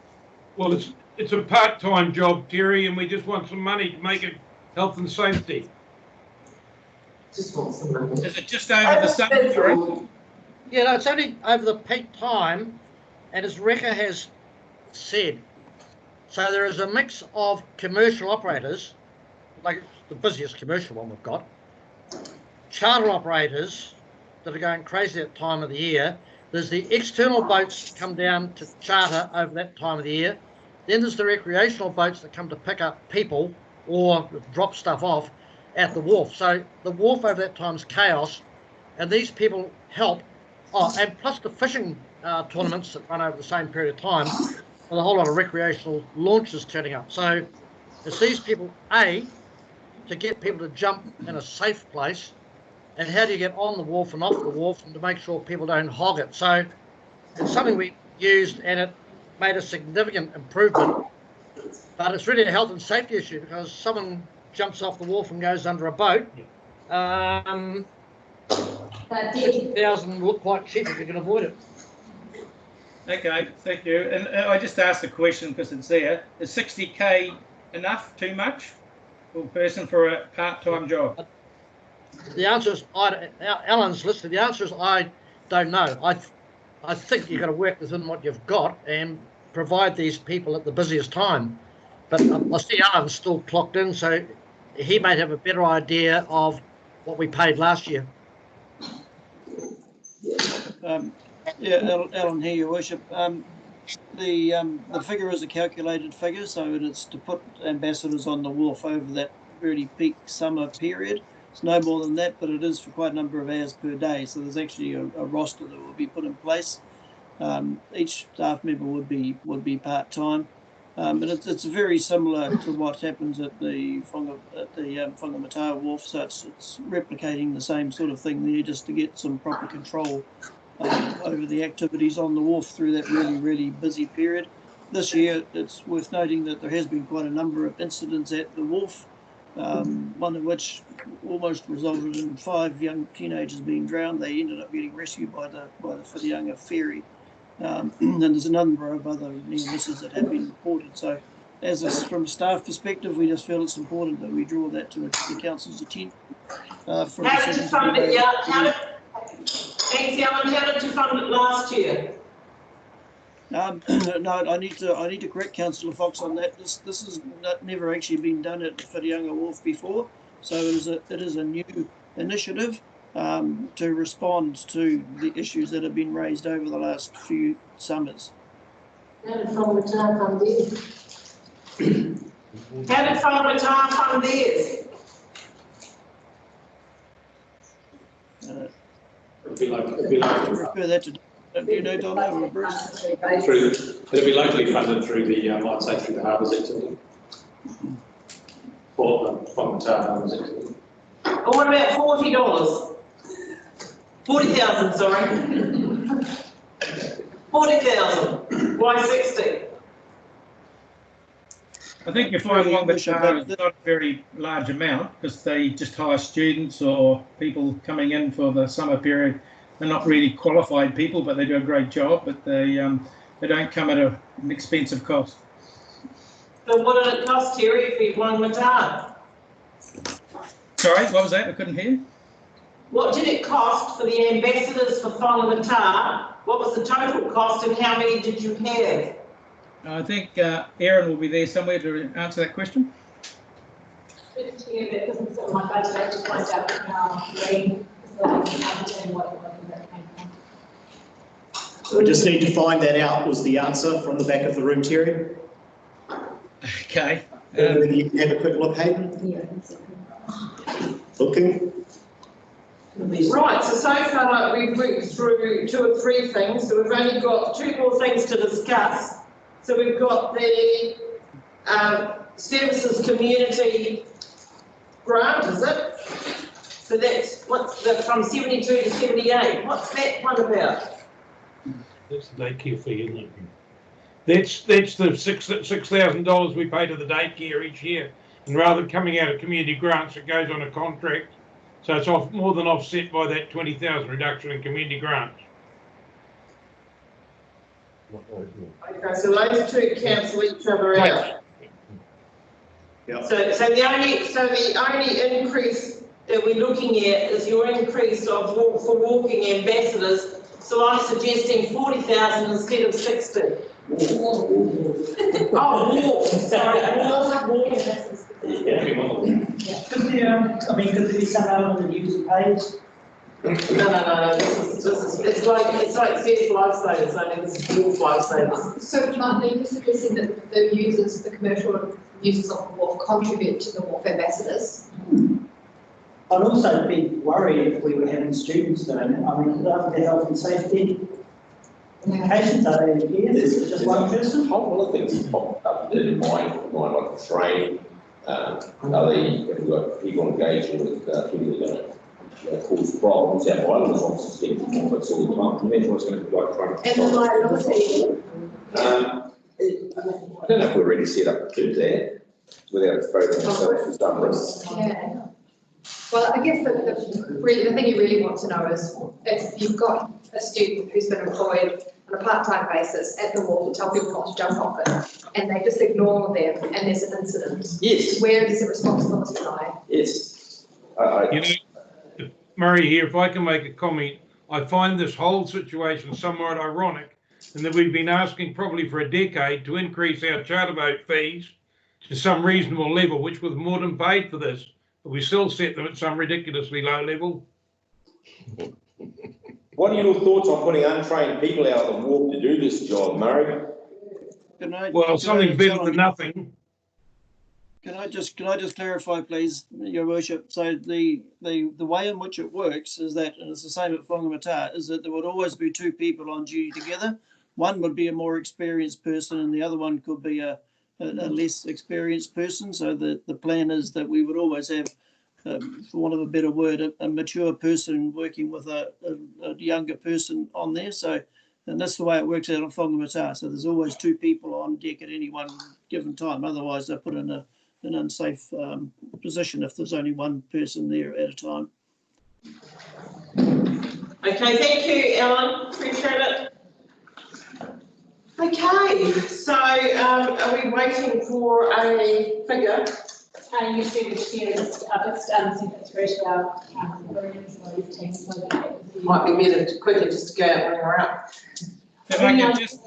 Well, it's a part-time job, Terry, and we just want some money to make it health and safety. Just want some money. Is it just over the summer period? Yeah, no, it's only over the peak time, and as Rika has said, so there is a mix of commercial operators, like the busiest commercial one we've got, charter operators that are going crazy at that time of the year. There's the external boats that come down to charter over that time of the year. Then there's the recreational boats that come to pick up people or drop stuff off at the wharf. So the wharf over that time is chaos, and these people help. Oh, and plus the fishing tournaments that run over the same period of time, with a whole lot of recreational launches turning up. So it's these people, A, to get people to jump in a safe place, and how do you get on the wharf and off the wharf, and to make sure people don't hog it. So it's something we used, and it made a significant improvement, but it's really a health and safety issue, because someone jumps off the wharf and goes under a boat. 50,000 look quite cheap if you can avoid it. Okay, thank you. And I just asked a question because it's there. Is 60K enough, too much for a person for a part-time job? The answer is, Alan's listed, the answer is I don't know. I think you've got to work within what you've got and provide these people at the busiest time. But I see Alan's still clocked in, so he might have a better idea of what we paid last year. Yeah, Alan here, Your Worship. The figure is a calculated figure, so it's to put ambassadors on the wharf over that really peak summer period. It's no more than that, but it is for quite a number of hours per day. So there's actually a roster that will be put in place. Each staff member would be part-time, and it's very similar to what happens at the Whangamata Wharf. So it's replicating the same sort of thing there, just to get some proper control over the activities on the wharf through that really busy period. This year, it's worth noting that there has been quite a number of incidents at the wharf one of which almost resulted in 5 young teenagers being drowned. They ended up getting rescued by the Whitianga ferry. And there's a number of other near misses that have been reported. So from a staff perspective, we just feel it's important that we draw that to the council's attention. How did you fund it? Thanks, Alan. How did you fund it last year? No, I need to correct Councillor Fox on that. This has never actually been done at Whitianga Wharf before, so it is a new initiative to respond to the issues that have been raised over the last few summers. How did Whāngataa fund theirs? It'd be like refer that to. You know, Donna or Bruce? It'll be locally funded through the, I'd say through the harbours activity. Or the Whāngataa harbours activity. And what about $40? 40,000, sorry. 40,000. Why 60? I think you find Whāngataa is not a very large amount because they just hire students or people coming in for the summer period. They're not really qualified people, but they do a great job. But they don't come at an expensive cost. So what did it cost, Terry, if you Whāngataa? Sorry, what was that? I couldn't hear. What did it cost for the ambassadors for Whāngataa? What was the total cost, and how many did you have? I think Aaron will be there somewhere to answer that question. That doesn't sit on my budget. I just find out I just need to find that out, was the answer from the back of the room, Terry. Okay. You can have a quick look, Hayden. Yeah. Looking. Right, so far we've worked through 2 or 3 things, so we've only got 2 more things to discuss. So we've got the services community grant, is it? So that's from 72 to 78. What's that one about? That's the daycare fee, isn't it? That's the $6,000 we pay to the daycare each year, and rather than coming out of community grants, it goes on a contract, so it's more than offset by that 20,000 reduction in community grants. Okay, so those 2 cancel each other out. Yep. So the only increase that we're looking at is your increase for walking ambassadors. So I'm suggesting 40,000 instead of 60. Oh, walk, sorry, walk. Could there be some element of user pays? No. It's like says lifestyle, so it's walk lifestyle. So Martin, you're suggesting that the commercial users of the wharf contribute to the wharf ambassadors? I'd also be worried if we were having students doing it. I mean, after the health and safety implications, are they here? Is it just one person? A whole lot of things popped up in mind like the train. Have we got people engaging with people that are going to cause problems? Our violence officers get conflicts all the time. Imagine what's going to be like trying to. And the liability? I don't know if we're ready set up to do that without exposing ourselves to some risks. Yeah. Well, I guess the thing you really want to know is if you've got a student who's been employed on a part-time basis at the wharf to tell people not to jump off it, and they just ignore them, and there's an incident. Yes. Where does the responsibility lie? Yes. Murray here, if I can make a comment, I find this whole situation somewhat ironic in that we've been asking probably for a decade to increase our charter boat fees to some reasonable level, which was more than paid for this, but we still set them at some ridiculously low level. What are your thoughts on putting untrained people out on the wharf to do this job, Murray? Something better than nothing. Can I just clarify, please, Your Worship? So the way in which it works is that, and it's the same at Whāngataa, is that there would always be 2 people on duty together. One would be a more experienced person, and the other one could be a less experienced person. So the plan is that we would always have, for want of a better word, a mature person working with a younger person on there. So, and that's the way it works out on Whāngataa. So there's always 2 people on deck at any one given time. Otherwise, they're put in an unsafe position if there's only one person there at a time. Okay, thank you, Ellen, appreciate it. Okay, so are we waiting for a figure? You said it's through our Might be better to quickly just to go out when we're up. If I can just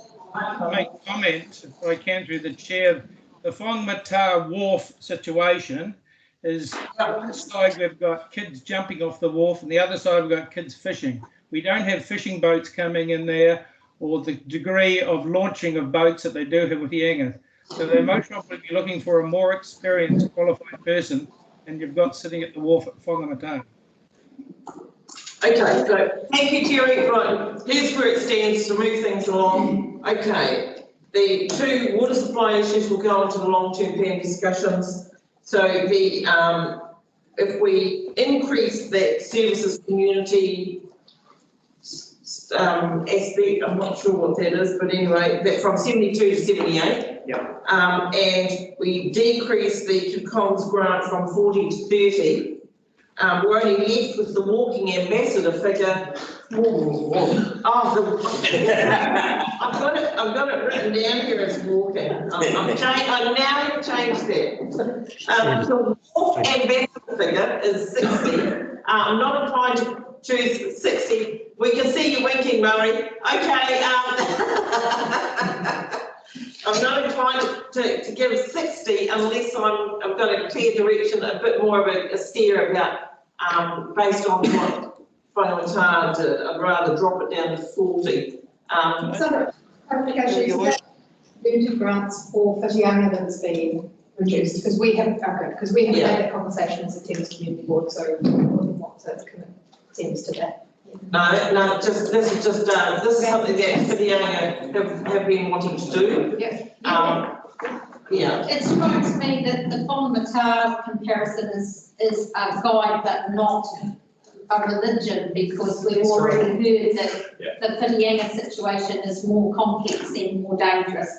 make comment, if I can, through the chair, the Whangamata Wharf situation is on one side we've got kids jumping off the wharf and the other side we've got kids fishing. We don't have fishing boats coming in there or the degree of launching of boats that they do have with the Angus. So they most probably be looking for a more experienced, qualified person and you've got sitting at the wharf at Whangamata. Okay, so thank you, Terry. Right, here's where it stands to move things along. Okay, the two water supply issues will go into the long-term plan discussions. So the if we increase that services community aspect, I'm not sure what that is, but anyway, that from 72 to 78. Yeah. And we decrease the comms grant from 40 to 30. We're only left with the walking ambassador figure. I've got it written down here as walking. I now have changed that. The walk ambassador figure is 60. I'm not applying to choose 60. We can see you winking, Murray. Okay. I'm not inclined to give 60 unless I've got a clear direction, a bit more of a steer about based on what Whangamata did. I'd rather drop it down to 40. So, clarification, limited grants for Whitianga that's been reduced, because we have, had that conversation as a Thames Community Board, so we wouldn't want to commit Thames to that. No, this is something that Whitianga have been wanting to do. Yeah. It strikes me that the Whangamata comparison is a guide but not a religion, because we've already heard that the Whitianga situation is more complex and more dangerous.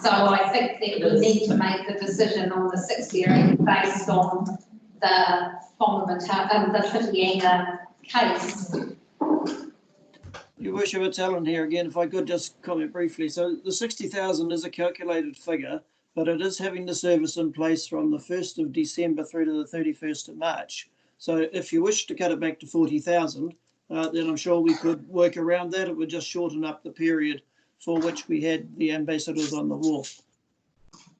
So I think that we need to make the decision on the 60 or 80 based on the Whangamata, the Whitianga case. Your Worship, it's Alan here again. If I could just comment briefly. So the 60,000 is a calculated figure, but it is having the service in place from the 1st of December through to the 31st of March. So if you wish to cut it back to 40,000, then I'm sure we could work around that. It would just shorten up the period for which we had the ambassadors on the wharf.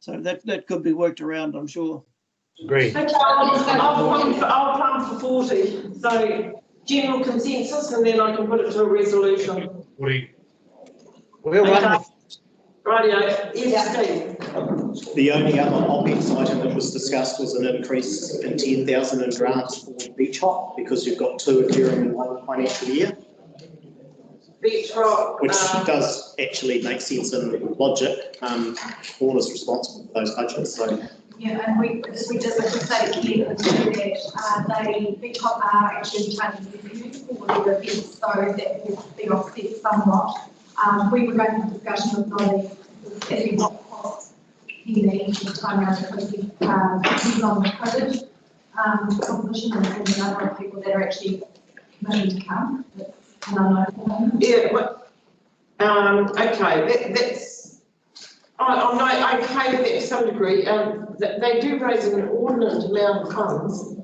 So that could be worked around, I'm sure. Great. Okay, I'll plumb for 40. So general consensus, and then I can put it to a resolution. Woody. We'll run Rightio. Yes, Steve. The only other OPEX item that was discussed was an increase in 10,000 in grants for beach hop, because you've got two occurring in one financial year. Beach rock. Which does actually make sense in logic. Paul is responsible for those budgets, so. Yeah, and we just like to say here that they beach hop are actually charging revenue for the events, so that will be offset somewhat. We were going to discussion with Nolly as we what costs pending the time around the on the COVID competition, and the number of people that are actually committing to come. Yeah, but, okay, that's, I'm okay with that to some degree. They do raise an inordinate amount of funds,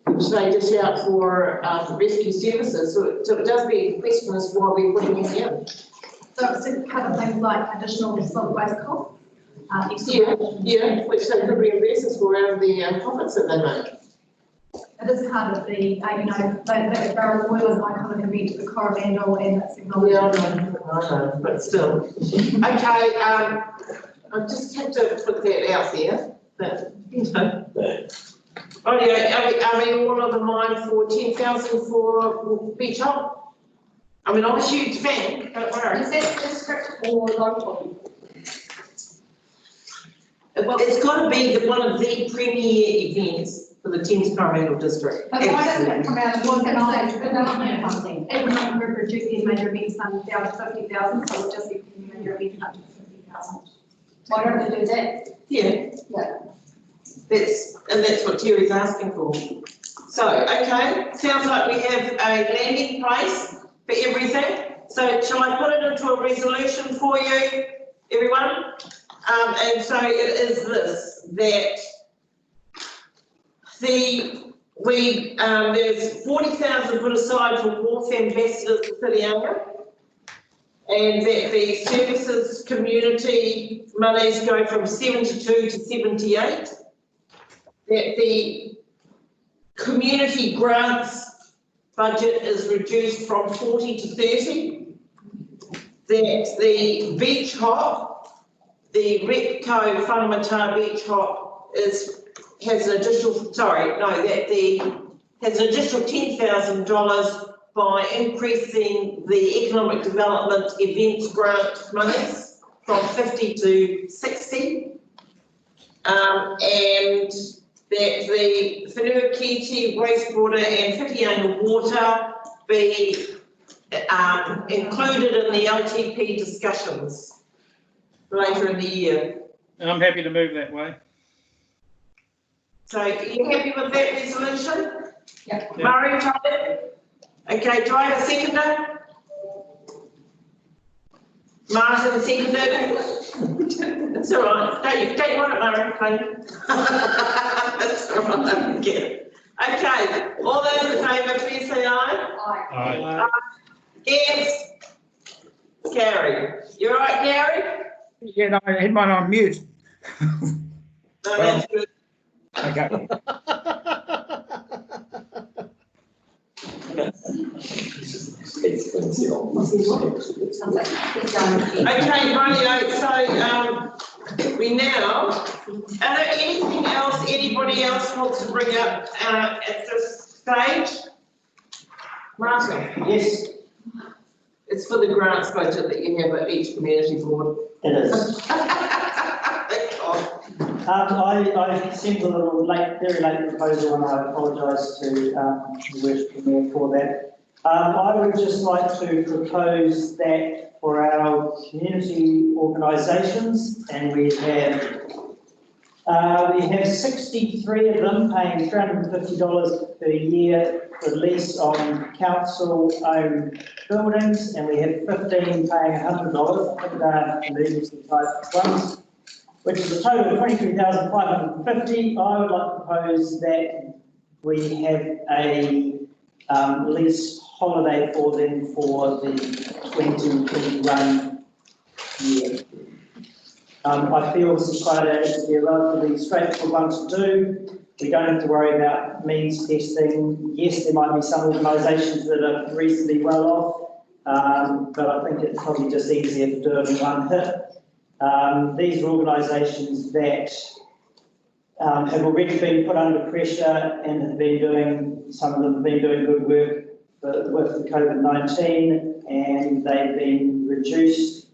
which they dish out for rescue services, so it does be a question as to why we're putting it in. So it's cover things like additional solid waste costs. Yeah, which they could reimburse us for out of the profits that they make. It is part of the, the barrel boilers iconic event at the Coromandel, and that's acknowledged. Yeah, I know, but still. Okay, I just have to put that out there, that, you know. Oh yeah, are we all of the mind for 10,000 for beach hop? I mean, I'm a huge fan, don't worry. Is that district or local? It's got to be one of the premier events for the Thames-Coromandel District. But why doesn't it come out of organise development funding? Even though we're reducing major events fund down to 50,000, so we'll just be major events up to 50,000. Why don't we do that? Yeah. that's what Terry's asking for. So, okay, sounds like we have a landing place for everything. So shall I put it into a resolution for you, everyone? And so it is this, that there's 40,000 put aside for wharf ambassadors for City owner, and that the services community monies go from 72 to 78, that the community grants budget is reduced from 40 to 30, that the beach hop, the Repco Whanamata beach hop has an additional, has an additional $10,000 by increasing the economic development events grant monies from 50 to 60. And that the Whenua-Kiti wastewater and Whitianga water be included in the LTP discussions later in the year. I'm happy to move that way. So are you happy with that resolution? Yep. Murray, Charlie? Okay, do I have a seconder? Martin seconded. It's all right. Don't you want it, Murray? That's all right. I get it. Okay, all those in favour, please say aye. Aye. Against? Gary. You all right, Gary? Yeah, no, I had mine on mute. No, that's good. Okay. Okay, rightio, so we now, anything else anybody else wants to bring up at this stage? Martin? Yes, It's for the grants budget that you have at each community board. it is. I sent a little very late proposal, and I apologise to the West Premier for that. I would just like to propose that for our community organisations, and we have 63 of them paying $350 per year for lease on council-owned buildings, and we have 15 paying $100 emergency type ones, which is a total of 23,550. I would like to propose that we have a lease holiday for them for the 2021 year. I feel this is quite a relatively straightforward one to do. We don't have to worry about means testing. Yes, there might be some organisations that are reasonably well off, but I think it's probably just easier to do it in one hit. These are organisations that have already been put under pressure and have been doing, some of them have been doing good work with the COVID-19, and they've been reduced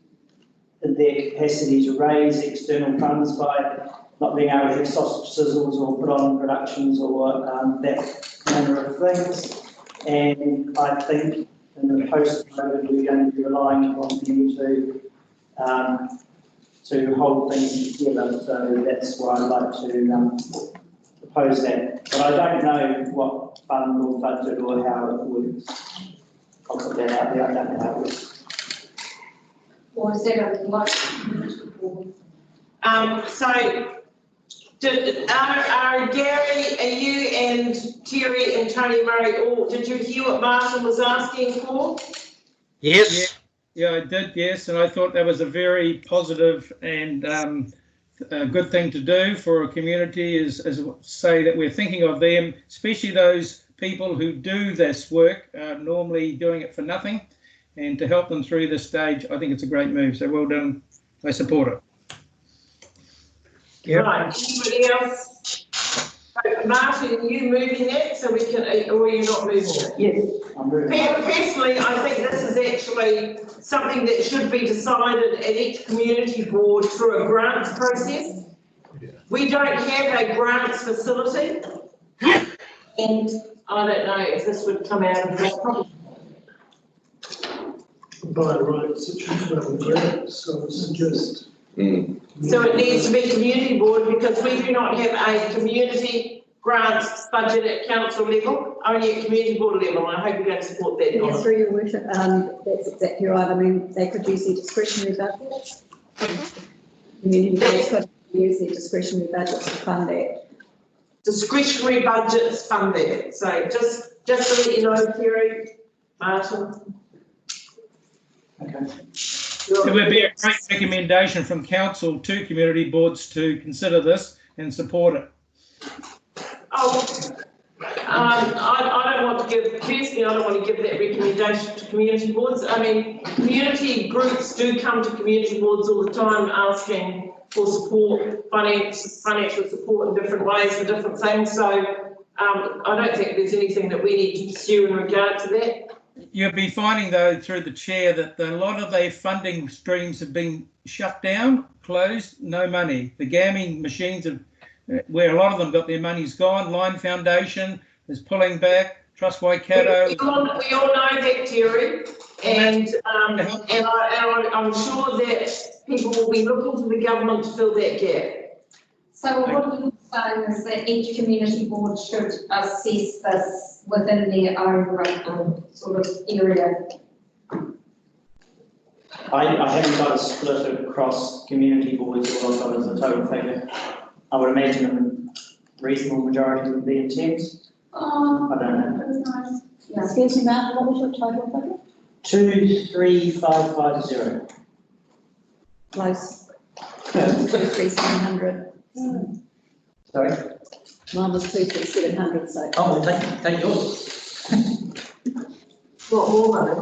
in their capacity to raise external funds by not being able to have sausage sizzles or put on productions or that manner of things. And I think in the post-COVID we're going to be relying on them to hold things together. So that's why I'd like to propose that. But I don't know what fund or budget or how it works. I'll put that out there. I don't know how it works. Or is that a like? Are Gary, are you and Terry and Tony Murray did you hear what Martin was asking for? Yes. Yeah, I did, yes, and I thought that was a very positive and a good thing to do for a community is say that we're thinking of them, especially those people who do this work, normally doing it for nothing, and to help them through this stage. I think it's a great move, so well done. I support it. Yep. Right, anybody else? Martin, are you moving it so we can, or are you not moving it? Yes, I'm moving it. Personally, I think this is actually something that should be decided at each community board through a grants process. Yeah. We don't have a grants facility, and I don't know if this would come out of that problem. By rights, it should come grants, so I would suggest So it needs to be community board because we do not have a community grants budget at council level, only at community board level. I hope you're going to support that. Yes, through your worship, that's exactly right. I mean, they could use their discretionary budgets. Community boards could use their discretionary budgets to fund that. Discretionary budgets fund that. So just to let you know, Terry, Martin. Okay. It would be a great recommendation from council to community boards to consider this and support it. I don't want to give, personally, I don't want to give that recommendation to community boards. I mean, community groups do come to community boards all the time asking for support, financial support in different ways for different things. So I don't think there's anything that we need to pursue in regard to that. You'll be finding though through the chair that a lot of their funding streams have been shut down, closed, no money. The gaming machines have, where a lot of them got their money's gone. Line Foundation is pulling back. Trust Waikato. We all know that, Terry, and I'm sure that people will be looking to the government to fill that gap. So what you're saying is that each community board should assess this within their own sort of area? I haven't got a split across community boards or what I've got as a total figure. I would imagine a reasonable majority would be in Thames. I don't know. Nice. Yeah. Excuse me, Martin, what was your total figure? 23550. Close. 23700. Sorry? Mine was 23700, so. Oh, well, take yours. What more money?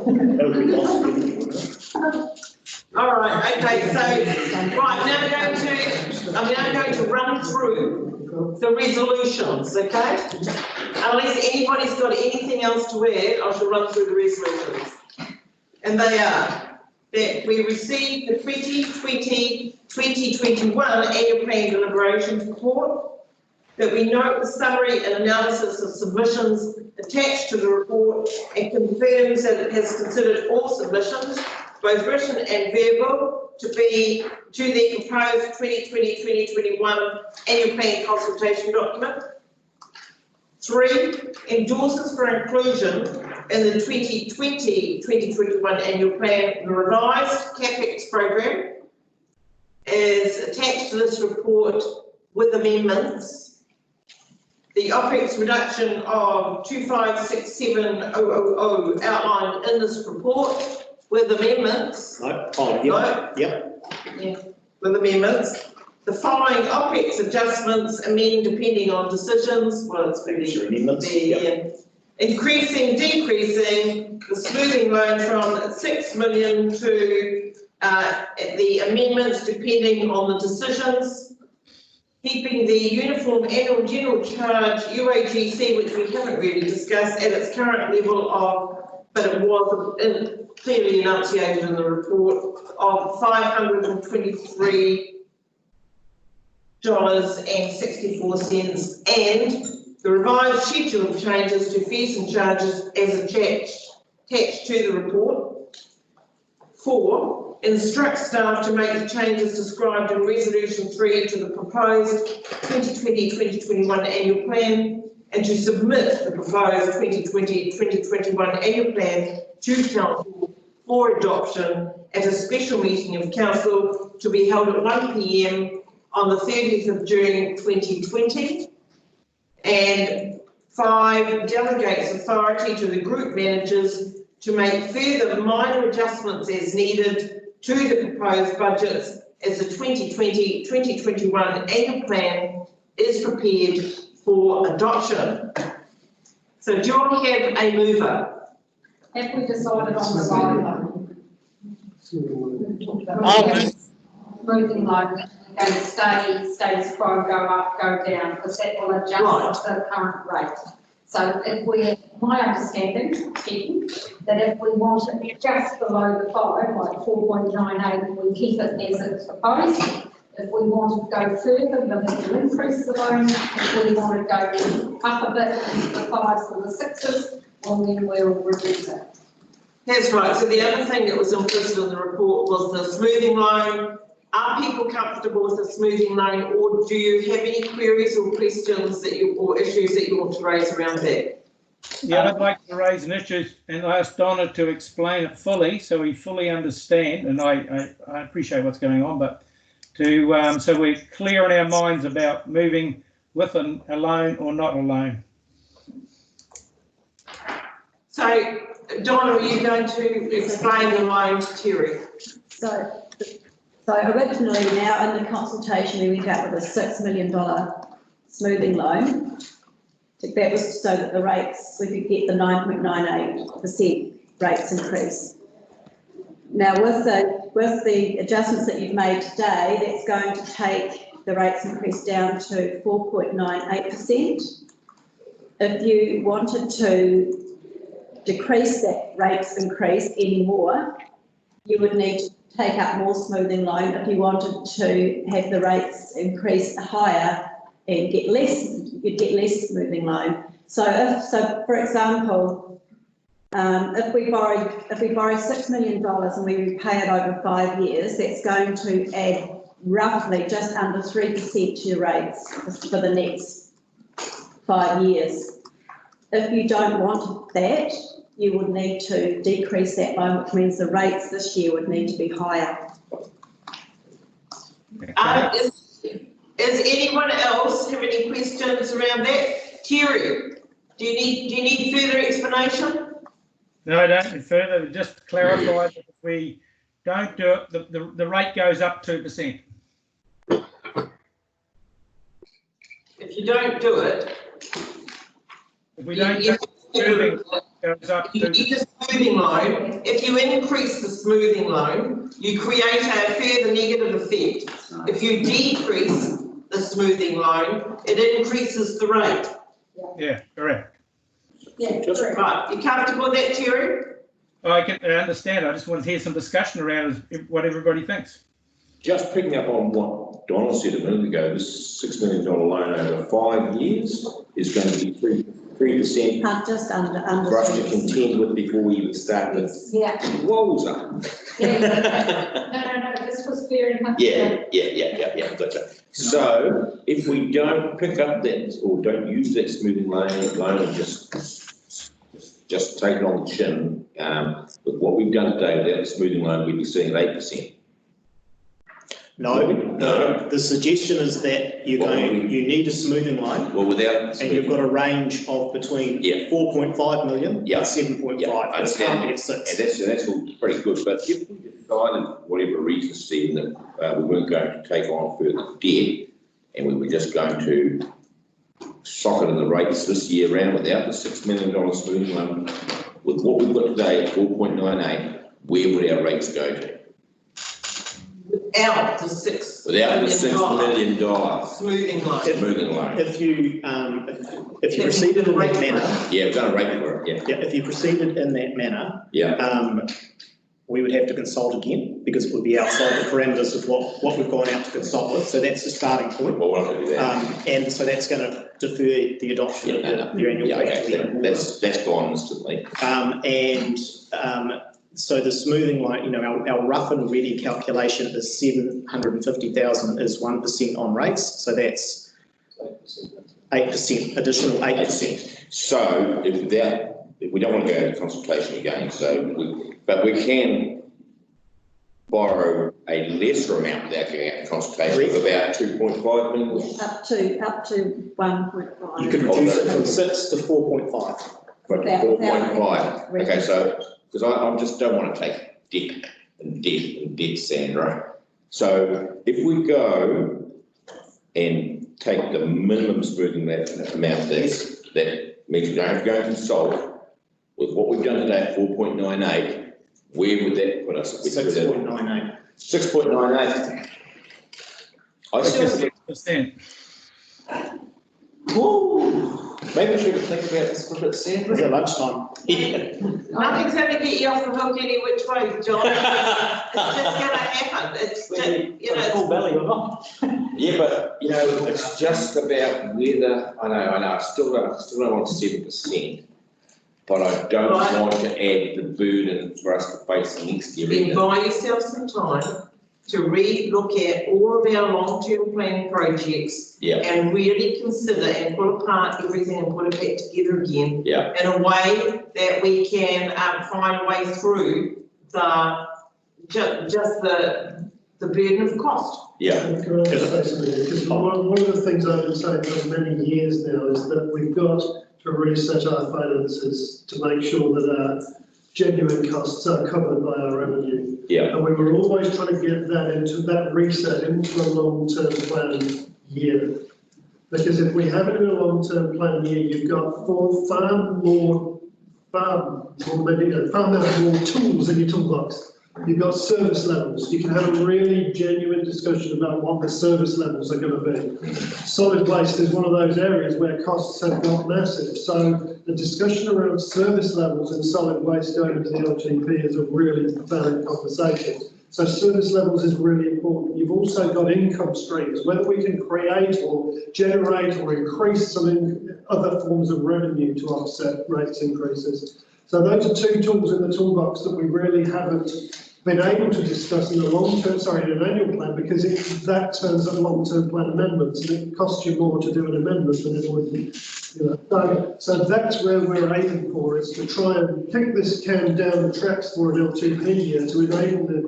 All right, okay, so, right, I'm now going to run through the resolutions, okay? Unless anybody's got anything else to add, I shall run through the resolutions. And they are that we received the 2020-2021 annual plan deliberations report, that we note the summary and analysis of submissions attached to the report and confirms that it has considered all submissions, both written and verbal, to the proposed 2020-2021 annual plan consultation document. 3, endorses for inclusion in the 2020-2021 annual plan the revised CapEx program is attached to this report with amendments. The OPEX reduction of 2567000 outlined in this report with amendments. Yep. With amendments. The following OPEX adjustments amend depending on decisions. Well, it's increasing, decreasing the smoothing loan from 6 million to the amendments depending on the decisions. Keeping the uniform annual general charge UAGC, which we haven't really discussed, at its current level of, but it was clearly enunciated in the report, of $523.64, and the revised schedule of changes to fees and charges as attached to the report. 4, instruct staff to make the changes described in Resolution 3 to the proposed 2020-2021 annual plan and to submit the proposed 2020-2021 annual plan to Council for adoption at a special meeting of Council to be held at 1 p.m. on the 30th of June 2020. And 5, delegates authority to the group managers to make further minor adjustments as needed to the proposed budgets as the 2020-2021 annual plan is prepared for adoption. So do you all have a mover? Have we decided on the bylaw? Moving like going status quo, go up, go down, because that will adjust the current rate. So if we, my understanding, that if we want it just below the 5, like 4.98, we keep it as it's proposed. If we want to go further, then we will increase the loan. If we want to go up a bit into the 5s and the 6s, well, then we'll reduce it. That's right. So the other thing that was implicit in the report was the smoothing loan. are people comfortable with a smoothing loan, or do you have any queries or questions or issues that you want to raise around that? Yeah, I'd like to raise an issue and ask Donna to explain it fully, so we fully understand, and I appreciate what's going on, but to, so we're clear in our minds about moving with a loan or not a loan. So, Donna, are you going to explain the loan to Terry? So originally now in the consultation, we went out with a $6 million smoothing loan. That was so that the rates, we could get the 9.98% rates increase. Now with the adjustments that you've made today, that's going to take the rates increase down to 4.98%. If you wanted to decrease that rates increase any more, you would need to take up more smoothing loan. If you wanted to have the rates increase higher and get less, you'd get less smoothing loan. So for example, if we borrow $6 million and we repay it over 5 years, that's going to add roughly just under 3% to your rates for the next 5 years. If you don't want that, you would need to decrease that loan, which means the rates this year would need to be higher. Is anyone else have any questions around that? Terry, do you need further explanation? No, I don't need further. Just clarify that if we don't do it, the rate goes up 2%. If you don't do it, if we don't do it, it goes up 2%. You need a smoothing loan. If you increase the smoothing loan, you create a further negative effect. If you decrease the smoothing loan, it increases the rate. Yeah, correct. Yeah, right. You comfortable with that, Terry? I understand. I just want to hear some discussion around what everybody thinks. Just picking up on what Donna said a minute ago, this $6 million loan over 5 years is going to be 3%. Just under for us to contend with before we even start this. Yeah. Wowza. No, this was fair enough. Yeah, gotcha. So if we don't pick up that or don't use that smoothing loan and just take it on the chin, with what we've done today without the smoothing loan, we'd be seeing 8%. No. The suggestion is that you need a smoothing line. Well, without. And you've got a range of between 4.5 million and 7.5. Yeah, It's currently at 6. And that's all pretty good. But if we decided, whatever reason, Stephen, that we weren't going to take on further debt, and we were just going to socket in the rates this year round without the $6 million smoothing loan, with what we've got today at 4.98, where would our rates go to? Without the $6 million smoothing loan. If you proceeded in that manner. Yeah, we've done a rate for it. Yeah. If you proceeded in that manner. We would have to consult again because it would be outside the parameters of what we've gone out to consult with. So that's the starting point. Well, we'll have to do that. And so that's going to defer the adoption of your annual budget. That's gone instantly. So the smoothing line, our rough and ready calculation is 750,000 is 1% on rates. So that's 8%, additional 8%. So if we don't want to go into consultation again, but we can borrow a lesser amount without going out to consultation of about 2.5 million. Up to 1.5. You could reduce it from 6 to 4.5. But 4.5. Okay, so because I just don't want to take debt, Sandra. So if we go and take the minimum smoothing that amount that means we don't have to go and consult with what we've done today at 4.98, where would that put us? 6.98. 6.98. I still 6%. Whoa. Maybe we should think about this for a bit, Sandra. Is it lunchtime? Nothing's going to get you off the hook any which way, John. It's just going to happen. It's just, full belly or not. Yeah, but it's just about whether I know. I still don't want 7%, but I don't want to add the burden for us to face next year. Then buy yourself some time to re-look at all of our long-term plan projects Yeah, and really consider and pull apart everything and put it back together again yeah, in a way that we can find a way through just the burden of cost. yeah. Can I just say something? Because one of the things I've been saying for many years now is that we've got to reset our finances to make sure that our genuine costs are covered by our revenue. Yeah. And we were always trying to get that reset into a long-term plan year. Because if we have it in a long-term plan year, you've got far more tools in your toolbox. You've got service levels. You can have a really genuine discussion about what the service levels are going to be. Solid waste is one of those areas where costs have got massive. So the discussion around service levels in solid waste going into the LGP is a really valid conversation. So service levels is really important. You've also got income streams, whether we can create or generate or increase some other forms of revenue to offset rates increases. So those are two tools in the toolbox that we really haven't been able to discuss in an annual plan, because that turns up long-term plan amendments, and it costs you more to do an amendment than it would, So that's where we're aiming for, is to try and kick this can down the tracks for an LTP year to enable the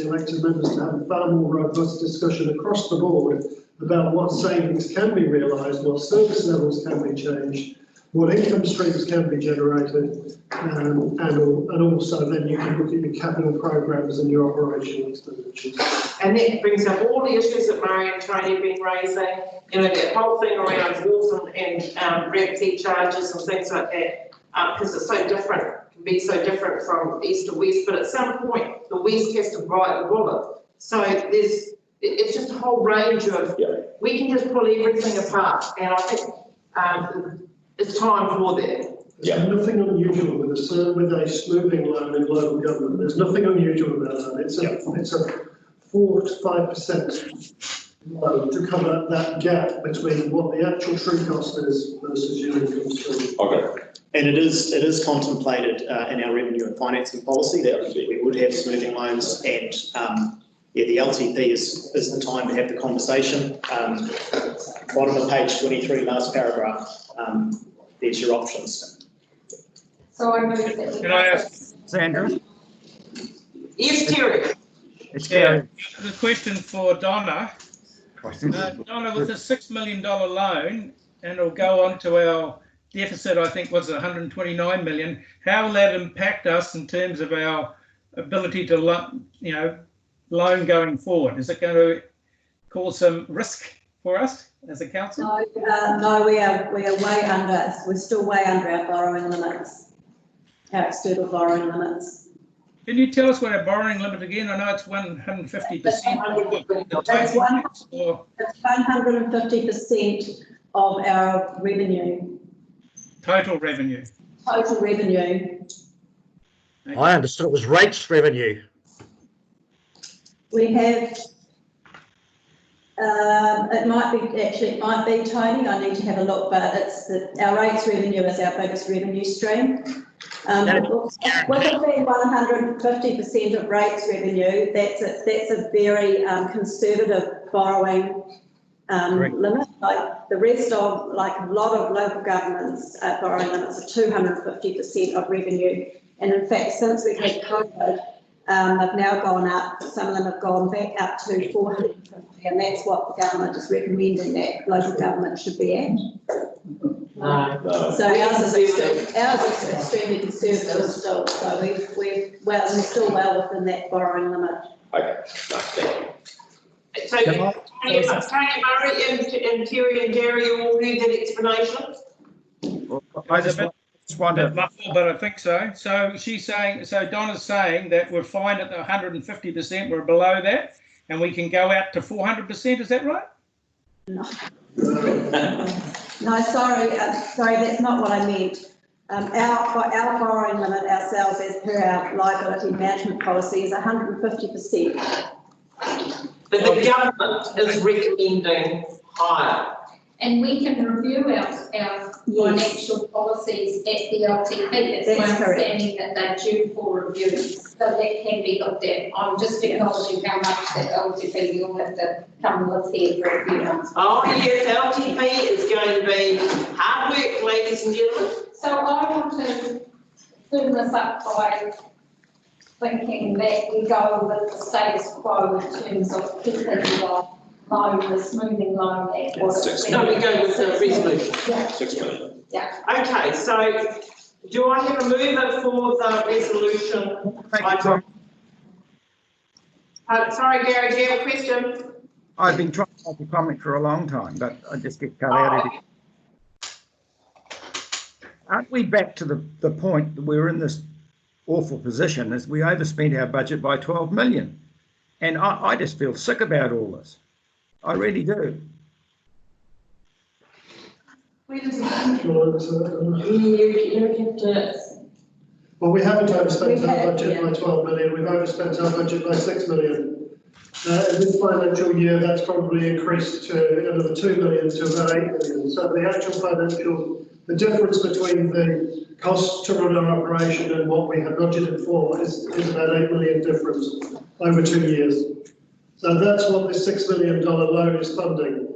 elected members to have a far more robust discussion across the board about what savings can be realised, what service levels can be changed, what income streams can be generated, and also then you can look at your capital programs and your operational expenditures. And that brings up all the issues that Murray and Tony have been raising, that whole thing around wharf and RAPT charges and things like that, because it's so different, can be so different from east to west, but at some point the west has to bite the bullet. So it's just a whole range of, we can just pull everything apart, and I think it's time for that. There's nothing unusual with a smoothing loan in local government. There's nothing unusual about that. It's a 4 to 5% loan to cover that gap between what the actual true cost is versus your income stream. Okay. And it is contemplated in our revenue and financing policy that we would have smoothing loans, and the LTP is the time to have the conversation. Bottom of page 23, last paragraph. There's your options. So I move that we. Can I ask Sandra? Yes, Terry. It's Gary. the question for Donna? Donna, with a $6 million loan, and it'll go on to our deficit, I think was 129 million. How will that impact us in terms of our ability to, loan going forward? Is it going to cause some risk for us as a council? No, we are way under. We're still way under our borrowing limits, our external borrowing limits. Can you tell us what our borrowing limit again? I know it's 150%. It's 150% of our revenue. Total revenue. Total revenue. Okay. I understood it was rates revenue. We have. It might be, Tony. I need to have a look, but our rates revenue is our biggest revenue stream. With it being 150% of rates revenue, that's a very conservative borrowing limit. Like the rest of, a lot of local governments, borrowing limits are 250% of revenue. And in fact, since we've had COVID, they've now gone up. Some of them have gone back up to 450, and that's what the government is recommending that local government should be at. No. So ours is extremely conservative still. So we're still well within that borrowing limit. Okay. So Tony Murray and Terry and Gary all heard that explanation? I just wonder. But I think so. So Donna's saying that we're fine at the 150%, we're below that, and we can go out to 400%, is that right? No. No, sorry, that's not what I meant. Our borrowing limit ourselves, as per our liability management policy, is 150%. But the government is recommending higher. And And we can review our financial policies at the LTP. It's my understanding that they're due for review, so that can be looked at. I'm just acknowledging how much that LTP will have to come with here for review. Oh, yes, LTP is going to be hard work, ladies and gentlemen. So I want to firm this up by thinking that we go with the status quo in terms of keeping the loan, the smoothing loan at what it's been. No, we go with the resolution. Yeah. 6 million. Yeah. Okay, so do I have a mover for the resolution? Sorry, Gary, do you have a question? I've been trying to make a comment for a long time, but I just get cut out of it. Aren't we back to the point that we're in this awful position as we overspent our budget by 12 million? And I just feel sick about all this. I really do. Well, we haven't overspent our budget by 12 million, we've overspent our budget by 6 million. In this financial year, that's probably increased to another 2 million to about 8 million. So the actual financial, the difference between the cost to run our operation and what we have budgeted for is about 8 million difference over 2 years. So that's what this $6 million loan is funding.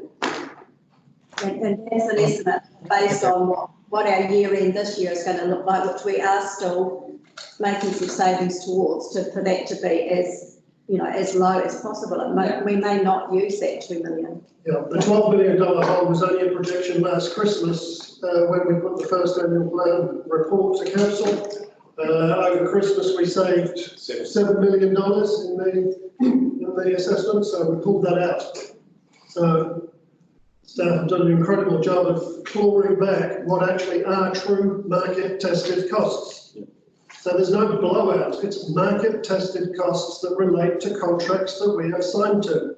And that's an estimate based on what our year end this year is going to look like, which we are still making some savings towards for that to be as, you know, as low as possible. We may not use that 2 million. Yeah, the $12 million hole was only a projection last Christmas when we put the first annual plan report to council. Over Christmas, we saved $7 million in the assessment, so we pulled that out. So staff have done an incredible job of clawing back what actually are true market-tested costs. So there's no blowout, it's market-tested costs that relate to contracts that we have signed to.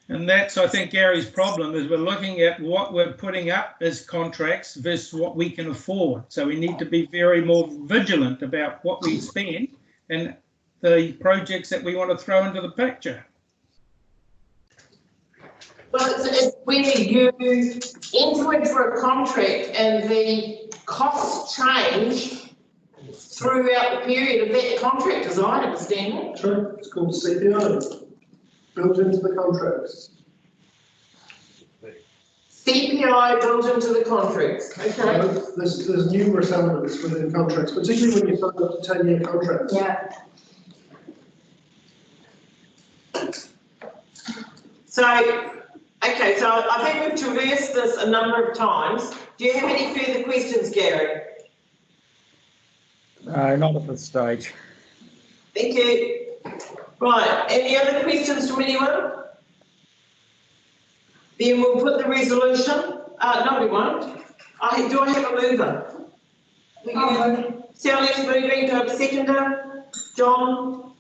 And that's, I think, Gary's problem, is we're looking at what we're putting up as contracts versus what we can afford. So we need to be very more vigilant about what we spend and the projects that we want to throw into the picture. Well, it's when you enter into a contract and the costs change throughout the period of that contract, as I understand it. True, it's called CPI, built into the contracts. CPI built into the contracts, okay. So there's numerous elements within contracts, particularly when you sign up to 10-year contracts. Yeah. So, okay, so I think we've traversed this a number of times. Do you have any further questions, Gary? No, not at this stage. Thank you. Right, any other questions from anyone? Then we'll put the resolution. No, we won't. Do I have a mover? Sally's moving, do I have a seconder? John?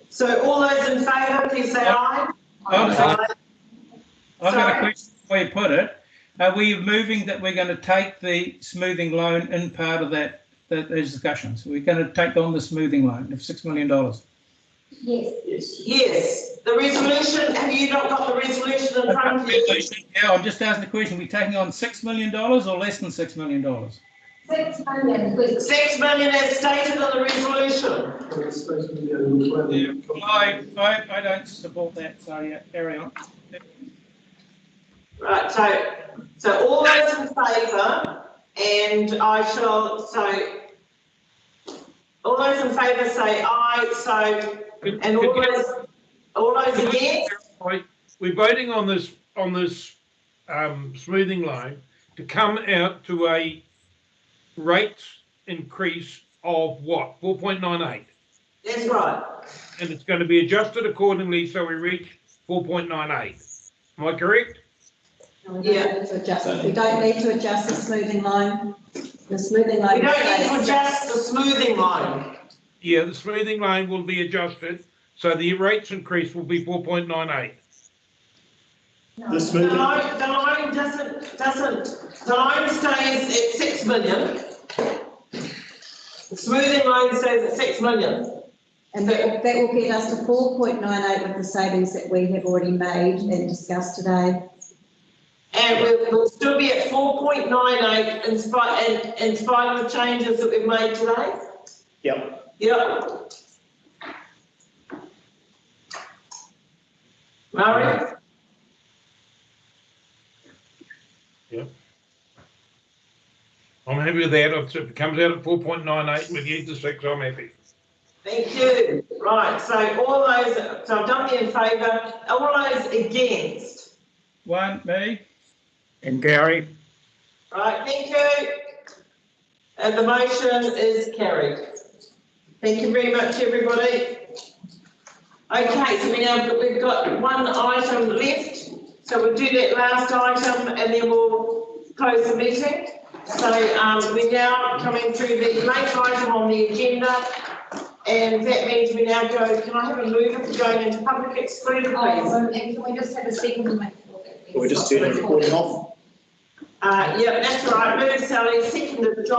So all those in favour, please say aye. I've got a question before you put it. Are we moving that we're going to take the smoothing loan in part of those discussions? We're going to take on the smoothing loan of $6 million. Yes. Yes. The resolution, have you not got the resolution in front of you? Yeah, I'm just asking the question. Are we taking on $6 million or less than $6 million? 6 million. 6 million as stated in the resolution. Yeah, I don't support that, so yeah, carry on. Right, so all those in favour, and I shall, so all those in favour say aye, so, and all those against? We're voting on this smoothing loan to come out to a rate increase of what? 4.98. That's right. And it's going to be adjusted accordingly, so we reach 4.98. Am I correct? No, we don't need to adjust it. We don't need to adjust the smoothing line. The smoothing line. We don't need to adjust the smoothing line. Yeah, the smoothing line will be adjusted, so the rates increase will be 4.98. No. The line the line stays at 6 million. The smoothing line stays at 6 million. And that will get us to 4.98 with the savings that we have already made and discussed today. And we'll still be at 4.98 in spite of the changes that we've made today? Yep. Yep. Murray? I'm happy with that. If it comes out at 4.98 with you to 6, I'm happy. Thank you. Right, so all those, so I've done the in favour, all those against? One, me. And Gary? Right, thank you. And the motion is carried. Thank you very much, everybody. Okay, so we've got one item left, so we'll do that last item and then we'll close the meeting. So we're now coming through the late item on the agenda, and that means we now go, can I have a mover for going into public exclusion, please? And can we just have a second to make sure that We're just turning the recording off. Yeah, that's right. Move Sally, seconded John.